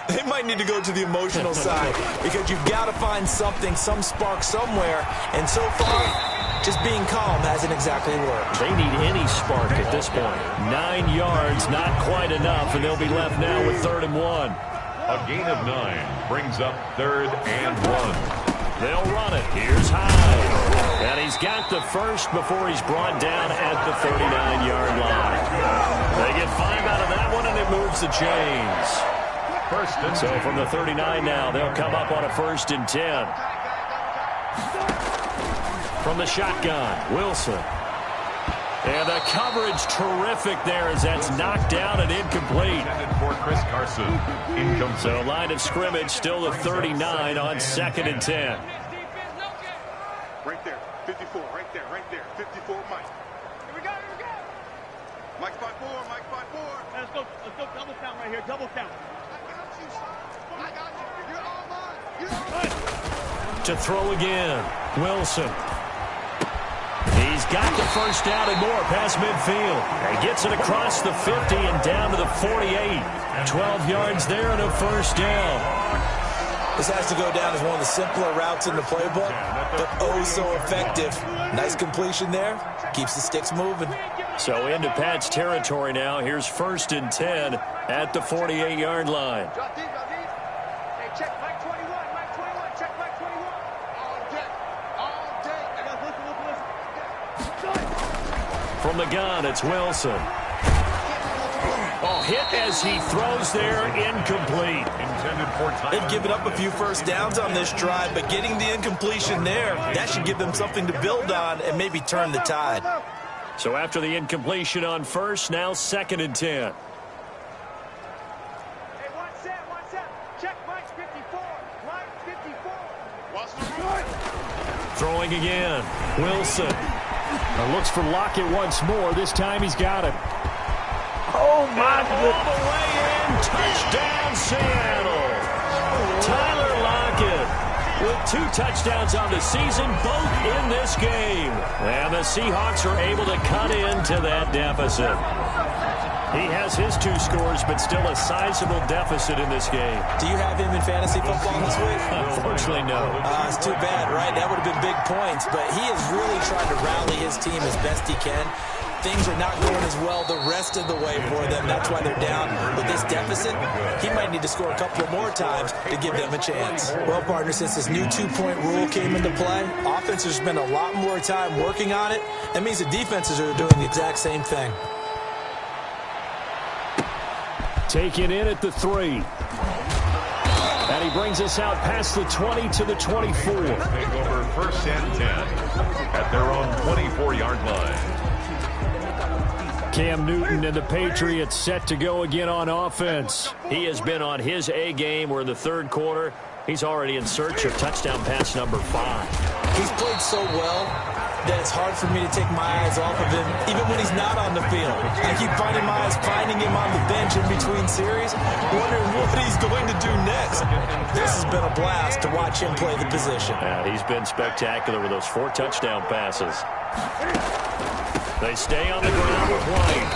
They might need to go to the emotional side because you've got to find something, some spark somewhere. And so far, just being calm hasn't exactly worked. They need any spark at this point. 9 yards, not quite enough, and they'll be left now with 3rd and 1. A gain of 9 brings up 3rd and 1. They'll run it. Here's Hyde. And he's got the first before he's brought down at the 39-yard line. They get 5 out of that one, and it moves the chains. So from the 39 now, they'll come up on a 1st and 10. From the shotgun, Wilson. And the coverage terrific there as that's knocked down and incomplete. For Chris Carson, incomplete. So line of scrimmage still the 39 on 2nd and 10. Right there, 54, right there, 54, Mike. Here we go. Mike 5-4. Let's go double count right here, double count. I got you. You're all mine. To throw again, Wilson. He's got the first down and more past midfield. And gets it across the 50 and down to the 48. 12 yards there and a 1st down. This has to go down as one of the simpler routes in the playbook, but oh so effective. Nice completion there. Keeps the sticks moving. So into Pat's territory now. Here's 1st and 10 at the 48-yard line. Hey, check Mike 21, check Mike 21. All day. I got listen. From the gun, it's Wilson. Oh, hit as he throws there, incomplete. They've given up a few first downs on this drive, but getting the incompletion there, that should give them something to build on and maybe turn the tide. So after the incompletion on 1st, now 2nd and 10. Hey, one set. Check Mike 54. Mike 54. Throwing again, Wilson. Looks for Lockett once more. This time he's got it. Oh, my goodness. All the way in. Touchdown, Seattle. Tyler Lockett with 2 touchdowns on the season, both in this game. And the Seahawks are able to cut into that deficit. He has his 2 scores, but still a sizable deficit in this game. Do you have him in fantasy football this week? Unfortunately, no. It's too bad, right? That would have been big points, but he is really trying to rally his team as best he can. Things are not going as well the rest of the way for them. That's why they're down with this deficit. He might need to score a couple more times to give them a chance. Well, partner, since this new 2-point rule came into play, offenses spend a lot more time working on it. That means the defenses are doing the exact same thing. Taken in at the 3. And he brings us out past the 20 to the 24. Take over 1st and 10 at their own 24-yard line. Cam Newton and the Patriots set to go again on offense. He has been on his A game. We're in the 3rd quarter. He's already in search of touchdown pass number 5. He's played so well that it's hard for me to take my eyes off of him, even when he's not on the field. I keep finding my eyes finding him on the bench in between series, wondering what he's going to do next. This has been a blast to watch him play the position. Yeah, he's been spectacular with those 4 touchdown passes. They stay on the ground with White.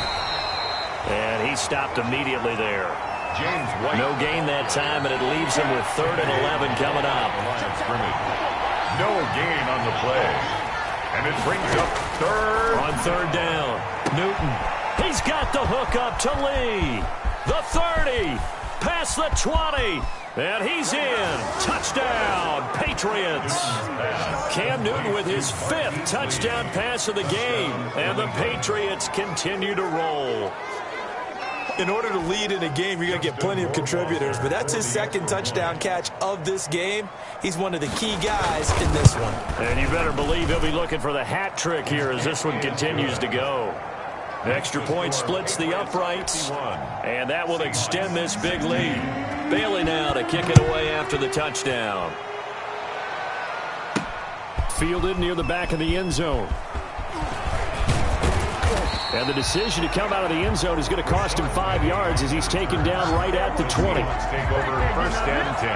And he stopped immediately there. James White. No gain that time, and it leaves him with 3rd and 11 coming up. No gain on the play. And it brings up 3rd. On 3rd down, Newton. He's got the hook up to Lee. The 30. Past the 20. And he's in. Touchdown, Patriots. Cam Newton with his 5th touchdown pass of the game. And the Patriots continue to roll. In order to lead in a game, you're going to get plenty of contributors, but that's his 2nd touchdown catch of this game. He's one of the key guys in this one. And you better believe he'll be looking for the hat trick here as this one continues to go. Extra point splits the uprights, and that will extend this big lead. Bailey now to kick it away after the touchdown. Fielded near the back of the end zone. And the decision to come out of the end zone is going to cost him 5 yards as he's taken down right at the 20. Take over first and 10.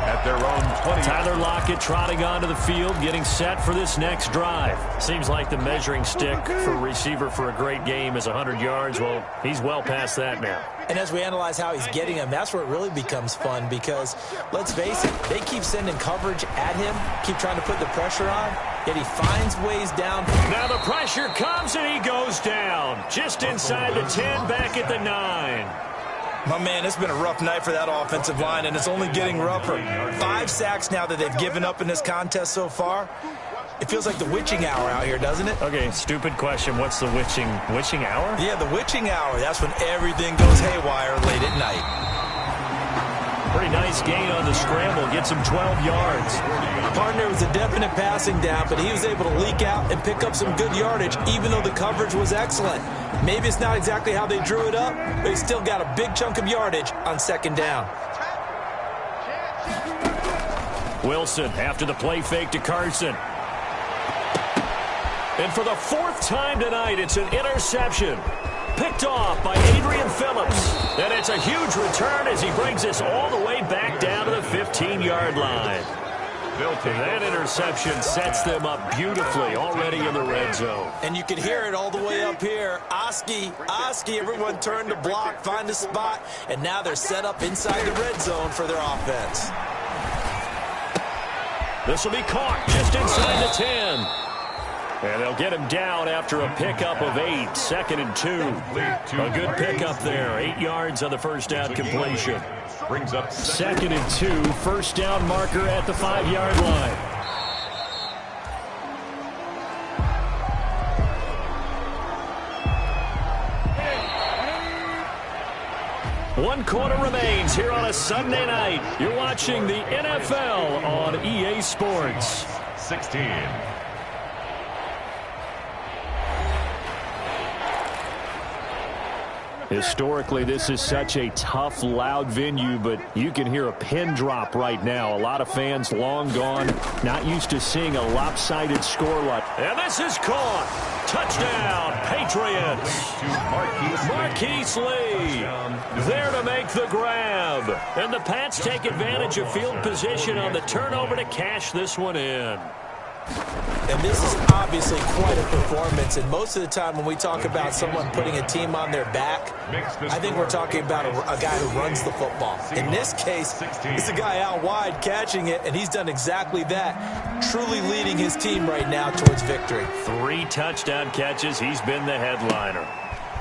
At their own 20. Tyler Lockett trotting onto the field, getting set for this next drive. Seems like the measuring stick for a receiver for a great game is 100 yards. Well, he's well past that now. And as we analyze how he's getting them, that's where it really becomes fun because, let's face it, they keep sending coverage at him, keep trying to put the pressure on, yet he finds ways down. Now the pressure comes and he goes down. Just inside the 10, back at the 9. My man, it's been a rough night for that offensive line, and it's only getting rougher. 5 sacks now that they've given up in this contest so far. It feels like the witching hour out here, doesn't it? Okay, stupid question. What's the witching hour? Yeah, the witching hour. That's when everything goes haywire late at night. Pretty nice gain on the scramble. Gets him 12 yards. Partner was a definite passing down, but he was able to leak out and pick up some good yardage, even though the coverage was excellent. Maybe it's not exactly how they drew it up, but he still got a big chunk of yardage on second down. Wilson after the play fake to Carson. And for the 4th time tonight, it's an interception. Picked off by Adrian Phillips. And it's a huge return as he brings us all the way back down to the 15-yard line. That interception sets them up beautifully already in the red zone. And you can hear it all the way up here. Oski, everyone turned to block, find a spot, and now they're set up inside the red zone for their offense. This will be caught just inside the 10. And they'll get him down after a pickup of 8, 2nd and 2. A good pickup there, 8 yards on the first down completion. Brings up 2nd and 2, first down marker at the 5-yard line. One quarter remains here on a Sunday night. You're watching the NFL on EA Sports. 16. Historically, this is such a tough, loud venue, but you can hear a pin drop right now. A lot of fans long gone, not used to seeing a lopsided scoreline. And this is caught. Touchdown, Patriots. Marquise Lee there to make the grab. And the Pats take advantage of field position on the turnover to cash this one in. And this is obviously quite a performance, and most of the time when we talk about someone putting a team on their back, I think we're talking about a guy who runs the football. In this case, it's a guy out wide catching it, and he's done exactly that, truly leading his team right now towards victory. 3 touchdown catches. He's been the headliner.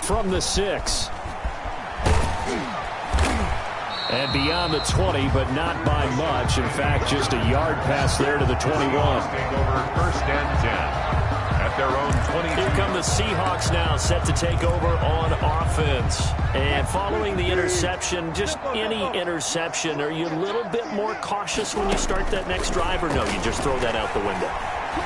From the 6. And beyond the 20, but not by much. In fact, just a yard pass there to the 21. Take over first and 10 at their own 20. Here come the Seahawks now, set to take over on offense. And following the interception, just any interception, are you a little bit more cautious when you start that next drive, or no, you just throw that out the window?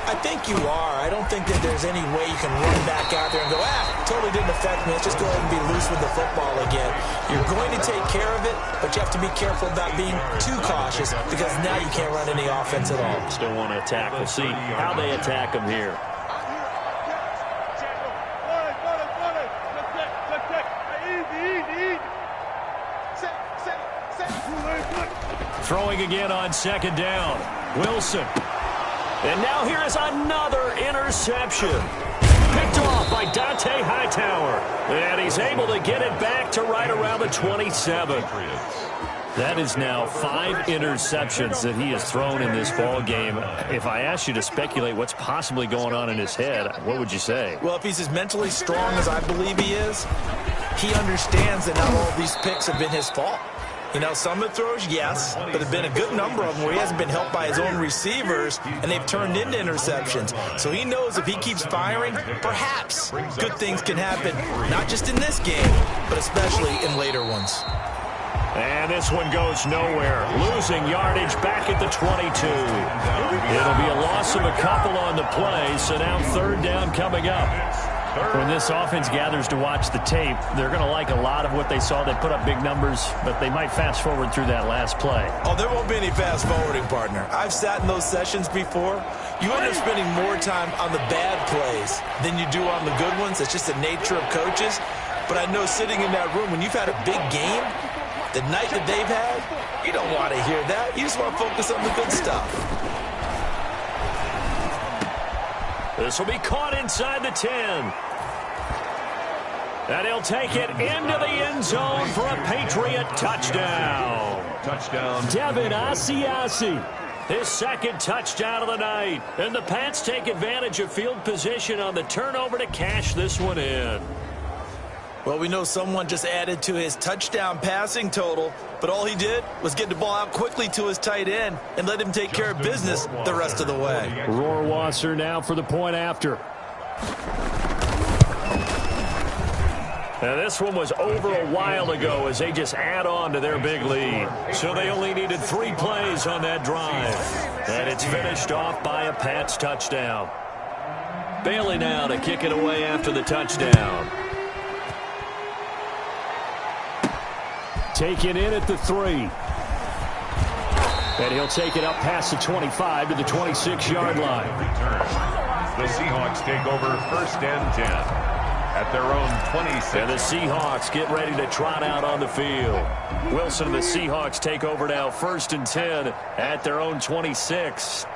I think you are. I don't think that there's any way you can run back out there and go, totally didn't affect me. Let's just go ahead and be loose with the football again. You're going to take care of it, but you have to be careful about being too cautious because now you can't run any offense at all. Still want to attack. We'll see how they attack them here. Throwing again on second down. Wilson. And now here is another interception. Picked off by Dante Hightower. And he's able to get it back to right around the 27. That is now 5 interceptions that he has thrown in this ball game. If I asked you to speculate what's possibly going on in his head, what would you say? Well, if he's as mentally strong as I believe he is, he understands that not all of these picks have been his fault. You know, some of the throws, yes, but there have been a good number of them where he hasn't been helped by his own receivers, and they've turned into interceptions. So he knows if he keeps firing, perhaps good things can happen, not just in this game, but especially in later ones. And this one goes nowhere. Losing yardage back at the 22. It'll be a loss of a couple on the play, so now third down coming up. When this offense gathers to watch the tape, they're going to like a lot of what they saw. They put up big numbers, but they might fast forward through that last play. Oh, there won't be any fast forwarding, partner. I've sat in those sessions before. You end up spending more time on the bad plays than you do on the good ones. It's just the nature of coaches. But I know sitting in that room, when you've had a big game, the night that they've had, you don't want to hear that. You just want to focus on the good stuff. This will be caught inside the 10. And he'll take it into the end zone for a Patriot touchdown. Devin Asiasi, his second touchdown of the night. And the Pats take advantage of field position on the turnover to cash this one in. Well, we know someone just added to his touchdown passing total, but all he did was get the ball out quickly to his tight end and let him take care of business the rest of the way. Rohrwasser now for the point after. Now, this one was over a while ago as they just add on to their big lead. So they only needed 3 plays on that drive. And it's finished off by a Pats touchdown. Bailey now to kick it away after the touchdown. Taken in at the 3. And he'll take it up past the 25 to the 26-yard line. The Seahawks take over first and 10 at their own 26. And the Seahawks get ready to trot out on the field. Wilson and the Seahawks take over now first and 10 at their own 26.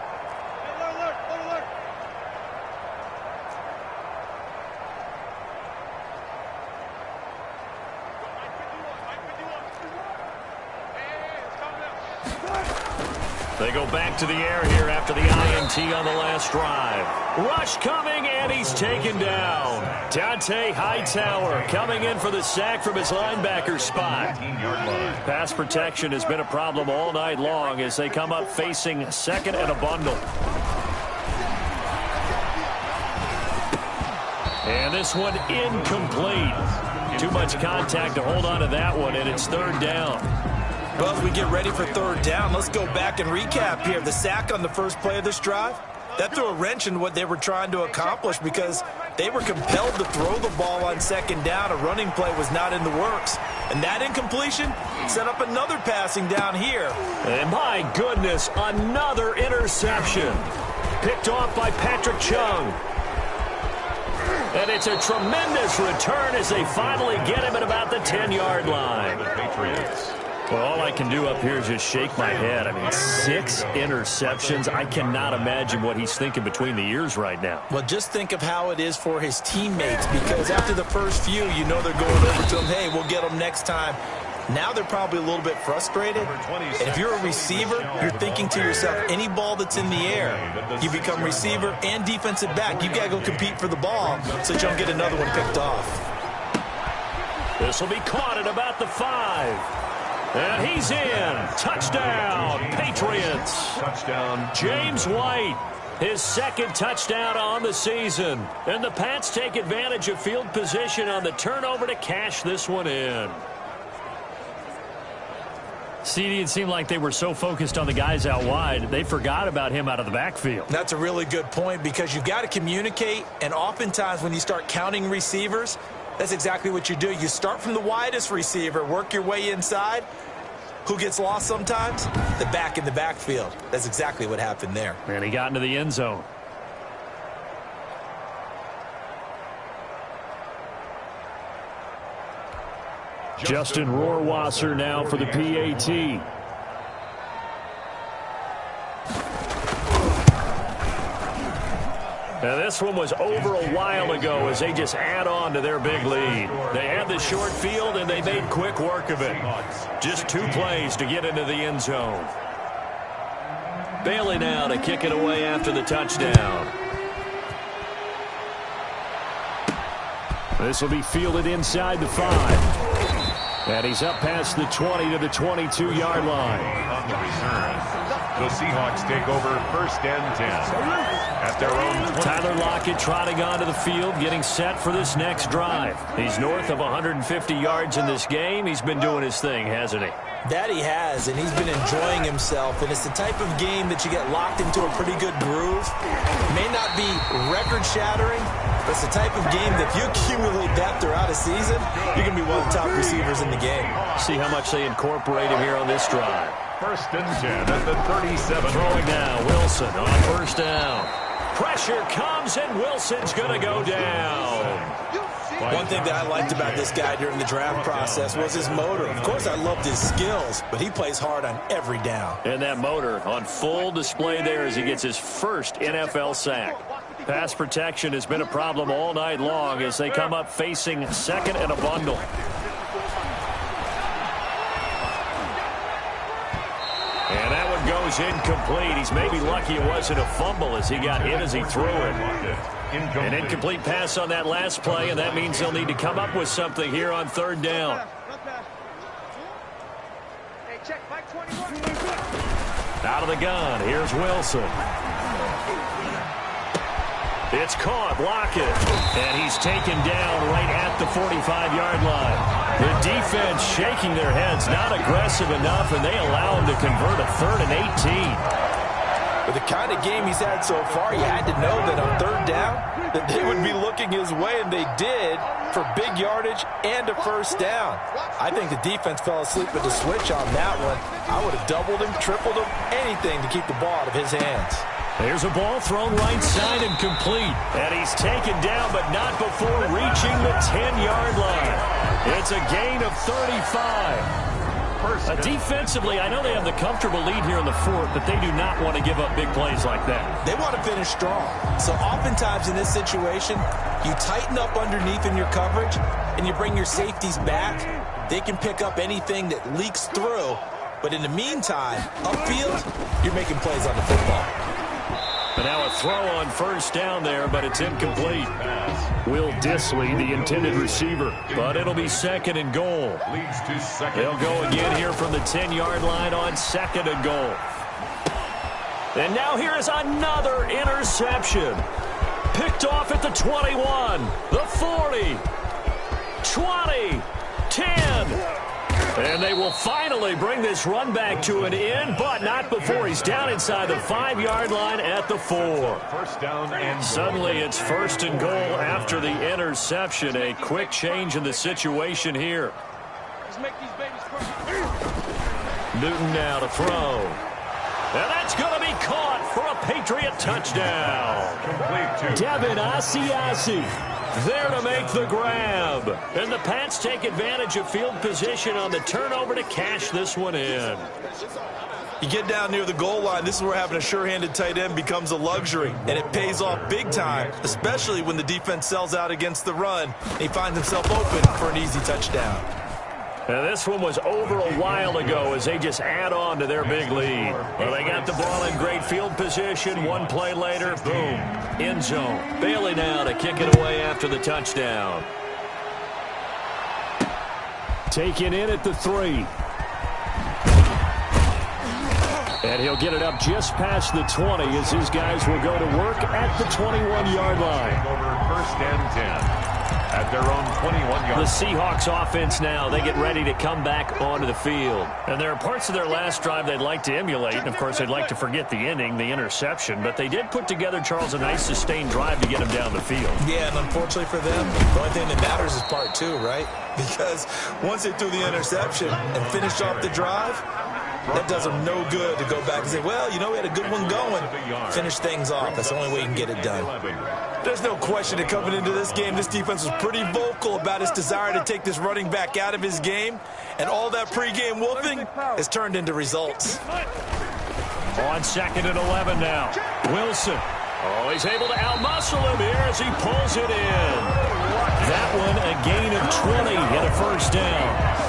They go back to the air here after the INT on the last drive. Rush coming, and he's taken down. Dante Hightower coming in for the sack from his linebacker spot. Pass protection has been a problem all night long as they come up facing second and a bundle. And this one incomplete. Too much contact to hold on to that one, and it's third down. Well, as we get ready for third down, let's go back and recap here. The sack on the first play of this drive, that threw a wrench in what they were trying to accomplish because they were compelled to throw the ball on second down. A running play was not in the works. And that incompletion set up another passing down here. And my goodness, another interception. Picked off by Patrick Chung. And it's a tremendous return as they finally get him at about the 10-yard line. Patriots. Well, all I can do up here is just shake my head. I mean, 6 interceptions. I cannot imagine what he's thinking between the ears right now. Well, just think of how it is for his teammates, because after the first few, you know they're going over to him, hey, we'll get them next time. Now they're probably a little bit frustrated. And if you're a receiver, you're thinking to yourself, any ball that's in the air, you become receiver and defensive back. You've got to go compete for the ball so that you don't get another one picked off. This will be caught at about the 5. And he's in. Touchdown, Patriots. Touchdown. James White, his second touchdown on the season. And the Pats take advantage of field position on the turnover to cash this one in. CD, it seemed like they were so focused on the guys out wide, they forgot about him out of the backfield. That's a really good point, because you've got to communicate, and oftentimes when you start counting receivers, that's exactly what you do. You start from the widest receiver, work your way inside. Who gets lost sometimes? The back in the backfield. That's exactly what happened there. And he got into the end zone. Justin Rohrwasser now for the PAT. Now, this one was over a while ago as they just add on to their big lead. They had the short field, and they made quick work of it. Just 2 plays to get into the end zone. Bailey now to kick it away after the touchdown. This will be fielded inside the 5. And he's up past the 20 to the 22-yard line. On the return, the Seahawks take over first and 10 at their own 20. Tyler Lockett trotting onto the field, getting set for this next drive. He's north of 150 yards in this game. He's been doing his thing, hasn't he? That he has, and he's been enjoying himself. And it's the type of game that you get locked into a pretty good groove. May not be record-shattering, It's the type of game that if you accumulate that throughout a season, you're going to be one of the top receivers in the game. See how much they incorporate him here on this drive. 1st and 10 at the 37. Throwing now, Wilson on 1st down. Pressure comes, and Wilson's going to go down. One thing that I liked about this guy during the draft process was his motor. Of course, I loved his skills, but he plays hard on every down. And that motor on full display there as he gets his first NFL sack. Pass protection has been a problem all night long as they come up facing 2nd and a bundle. And that one goes incomplete. He's maybe lucky it wasn't a fumble as he got hit as he threw it. An incomplete pass on that last play, and that means they'll need to come up with something here on 3rd down. Out of the gun, here's Wilson. It's caught, Lockett, and he's taken down right at the 45-yard line. The defense shaking their heads, not aggressive enough, and they allow him to convert a 3rd and 18. With the kind of game he's had so far, you had to know that on 3rd down that they would be looking his way, and they did for big yardage and a 1st down. I think the defense fell asleep at the switch on that one. I would have doubled him, tripled him, anything to keep the ball out of his hands. There's a ball thrown right side and complete. And he's taken down, but not before reaching the 10-yard line. It's a gain of 35. Defensively, I know they have the comfortable lead here in the 4th, but they do not want to give up big plays like that. They want to finish strong. So oftentimes in this situation, you tighten up underneath in your coverage, and you bring your safeties back. They can pick up anything that leaks through. But in the meantime, upfield, you're making plays on the football. And now a throw on 1st down there, but it's incomplete. Will Dissly, the intended receiver, but it'll be 2nd and goal. Leads to 2nd. They'll go again here from the 10-yard line on 2nd and goal. And now here is another interception. Picked off at the 21, the 40, 20, 10. And they will finally bring this run back to an end, but not before he's down inside the 5-yard line at the 4. 1st down and Suddenly it's 1st and goal after the interception. A quick change in the situation here. Newton now to throw. And that's going to be caught for a Patriot touchdown. Devin Asiasi there to make the grab. And the Pats take advantage of field position on the turnover to cash this one in. You get down near the goal line, this is where having a sure-handed tight end becomes a luxury, and it pays off big time, especially when the defense sells out against the run, and he finds himself open for an easy touchdown. And this one was over a while ago as they just add on to their big lead. Well, they got the ball in great field position. One play later, boom, end zone. Bailey now to kick it away after the touchdown. Taken in at the 3. And he'll get it up just past the 20 as his guys will go to work at the 21-yard line. over 1st and 10. At their own 21-yard. The Seahawks offense now, they get ready to come back onto the field. And there are parts of their last drive they'd like to emulate. And, of course, they'd like to forget the ending, the interception. But they did put together, Charles, a nice sustained drive to get them down the field. Yeah, and unfortunately for them, the only thing that matters is part 2, right? Because once they threw the interception and finished off the drive, that does them no good to go back and say, well, you know, we had a good one going. Finish things off. That's the only way you can get it done. There's no question that coming into this game, this defense was pretty vocal about its desire to take this running back out of his game. And all that pregame wolfing has turned into results. On 2nd and 11 now. Wilson. Oh, he's able to outmuscle him here as he pulls it in. That one a gain of 20 and a 1st down.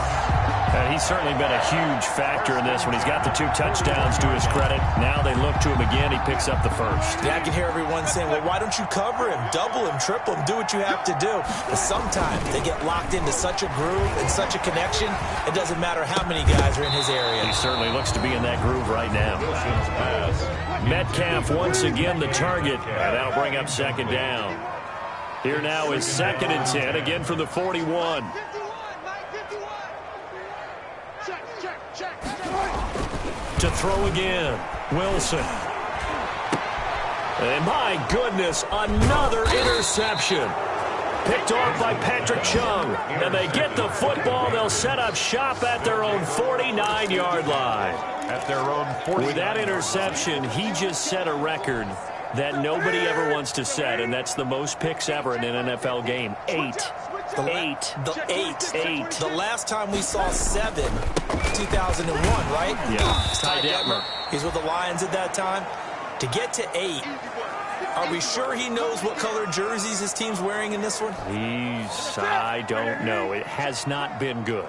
And he's certainly been a huge factor in this one. He's got the 2 touchdowns to his credit. Now they look to him again. He picks up the 1st. Yeah, I can hear everyone saying, well, why don't you cover him, double him, triple him, do what you have to do. But sometimes they get locked into such a groove and such a connection, it doesn't matter how many guys are in his area. He certainly looks to be in that groove right now. Metcalf once again the target, and that'll bring up 2nd down. Here now is 2nd and 10, again from the 41. To throw again, Wilson. And my goodness, another interception. Picked off by Patrick Chung. And they get the football. They'll set up shop at their own 49-yard line. At their own 49. With that interception, he just set a record that nobody ever wants to set, and that's the most picks ever in an NFL game. 8. The last time we saw 7, 2001, right? Yeah. Ty Detmer. He's with the Lions at that time. To get to 8, are we sure he knows what color jerseys his team's wearing in this one? I don't know. It has not been good.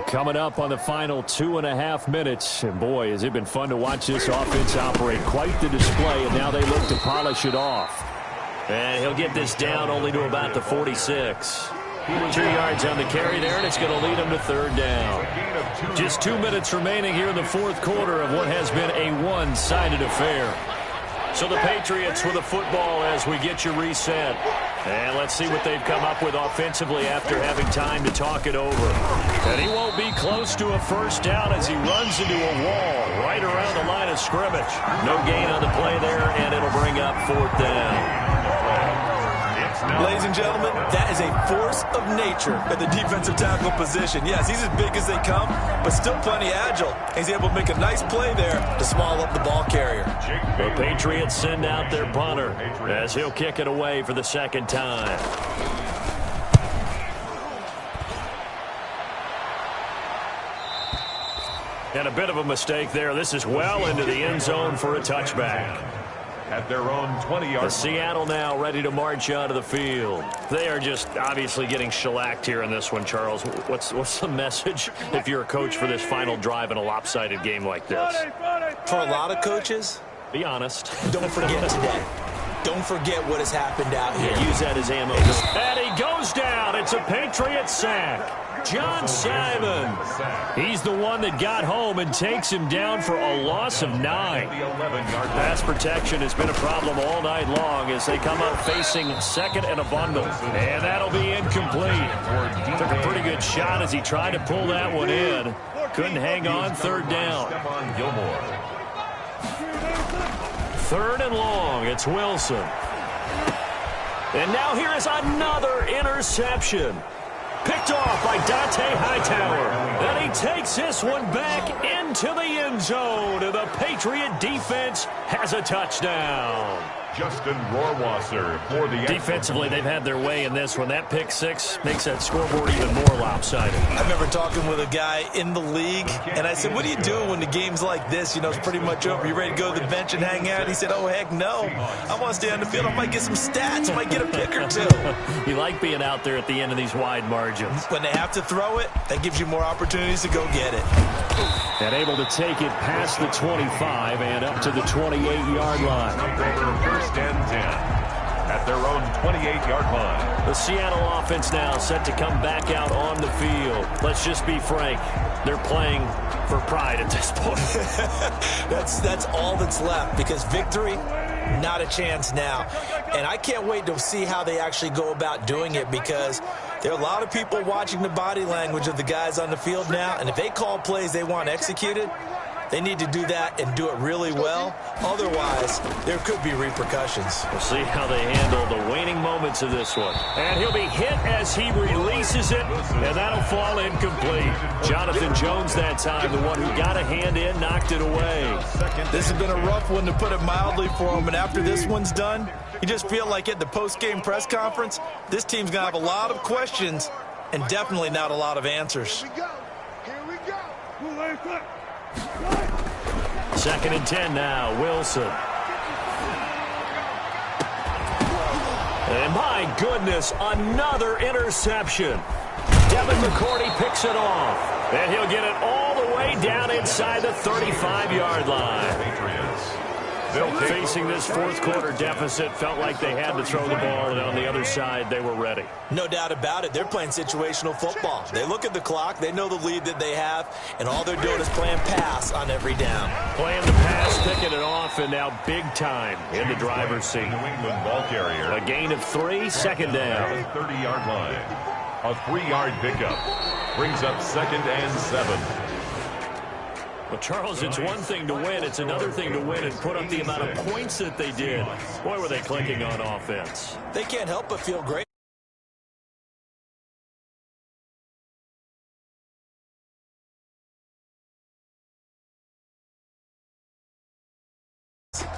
Coming up on the final 2.5 minutes. And boy, has it been fun to watch this offense operate. Quite the display, and now they look to polish it off. And he'll get this down only to about the 46. 2 yards on the carry there, and it's going to lead him to third down. Just 2 minutes remaining here in the fourth quarter of what has been a one-sided affair. So the Patriots with the football as we get you reset. And let's see what they've come up with offensively after having time to talk it over. And he won't be close to a first down as he runs into a wall right around the line of scrimmage. No gain on the play there, and it'll bring up fourth down. Ladies and gentlemen, that is a force of nature at the defensive tackle position. Yes, he's as big as they come, but still plenty agile. He's able to make a nice play there to swallow up the ball carrier. The Patriots send out their punter as he'll kick it away for the second time. And a bit of a mistake there. This is well into the end zone for a touchback. At their own 20-yard line. Seattle now ready to march out of the field. They are just obviously getting shellacked here in this one, Charles. What's the message if you're a coach for this final drive in a lopsided game like this? For a lot of coaches, be honest. Don't forget today. Don't forget what has happened out here. Yeah, use that as ammo. And he goes down. It's a Patriot sack. John Simon. He's the one that got home and takes him down for a loss of 9. Pass protection has been a problem all night long as they come up facing second and a bundle. And that'll be incomplete. Took a pretty good shot as he tried to pull that one in. Couldn't hang on. Third down. Third and long. It's Wilson. And now here is another interception. Picked off by Dante Hightower. And he takes this one back into the end zone. And the Patriot defense has a touchdown. Justin Rohrwasser for the defensively, they've had their way in this one. That pick six makes that scoreboard even more lopsided. I remember talking with a guy in the league, and I said, what do you do when the game's like this? You know, it's pretty much over. You ready to go to the bench and hang out? He said, oh, heck no. I want to stay on the field. I might get some stats. I might get a pick or two. You like being out there at the end of these wide margins. When they have to throw it, that gives you more opportunities to go get it. And able to take it past the 25 and up to the 28-yard line. First and 10 at their own 28-yard line. The Seattle offense now set to come back out on the field. Let's just be frank. They're playing for pride at this point. That's all that's left because victory, not a chance now. And I can't wait to see how they actually go about doing it because there are a lot of people watching the body language of the guys on the field now. And if they call plays they want executed, they need to do that and do it really well. Otherwise, there could be repercussions. We'll see how they handle the waning moments of this one. And he'll be hit as he releases it, and that'll fall incomplete. Jonathan Jones that time, the one who got a hand in, knocked it away. This has been a rough one, to put it mildly, for him. And after this one's done, you just feel like at the post-game press conference, this team's going to have a lot of questions and definitely not a lot of answers. Here we go. Second and 10 now, Wilson. And my goodness, another interception. Devin McCourty picks it off. And he'll get it all the way down inside the 35-yard line. Facing this fourth quarter deficit, felt like they had to throw the ball, and on the other side, they were ready. No doubt about it. They're playing situational football. They look at the clock, they know the lead that they have, and all they're doing is playing pass on every down. Playing the pass, picking it off, and now big time in the driver's seat. New England ball carrier. A gain of 3, second down. 30-yard line. A 3-yard pickup. Brings up second and 7. Well, Charles, it's one thing to win. It's another thing to win and put up the amount of points that they did. Boy, were they clicking on offense. They can't help but feel great.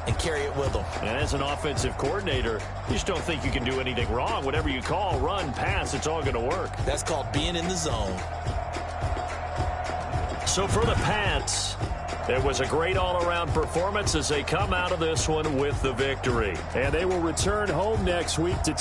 And carry it with them. And as an offensive coordinator, you just don't think you can do anything wrong. Whatever you call, run, pass, it's all going to work. That's called being in the zone. So for the Pats, it was a great all-around performance as they come out of this one with the victory. And they will return home next week to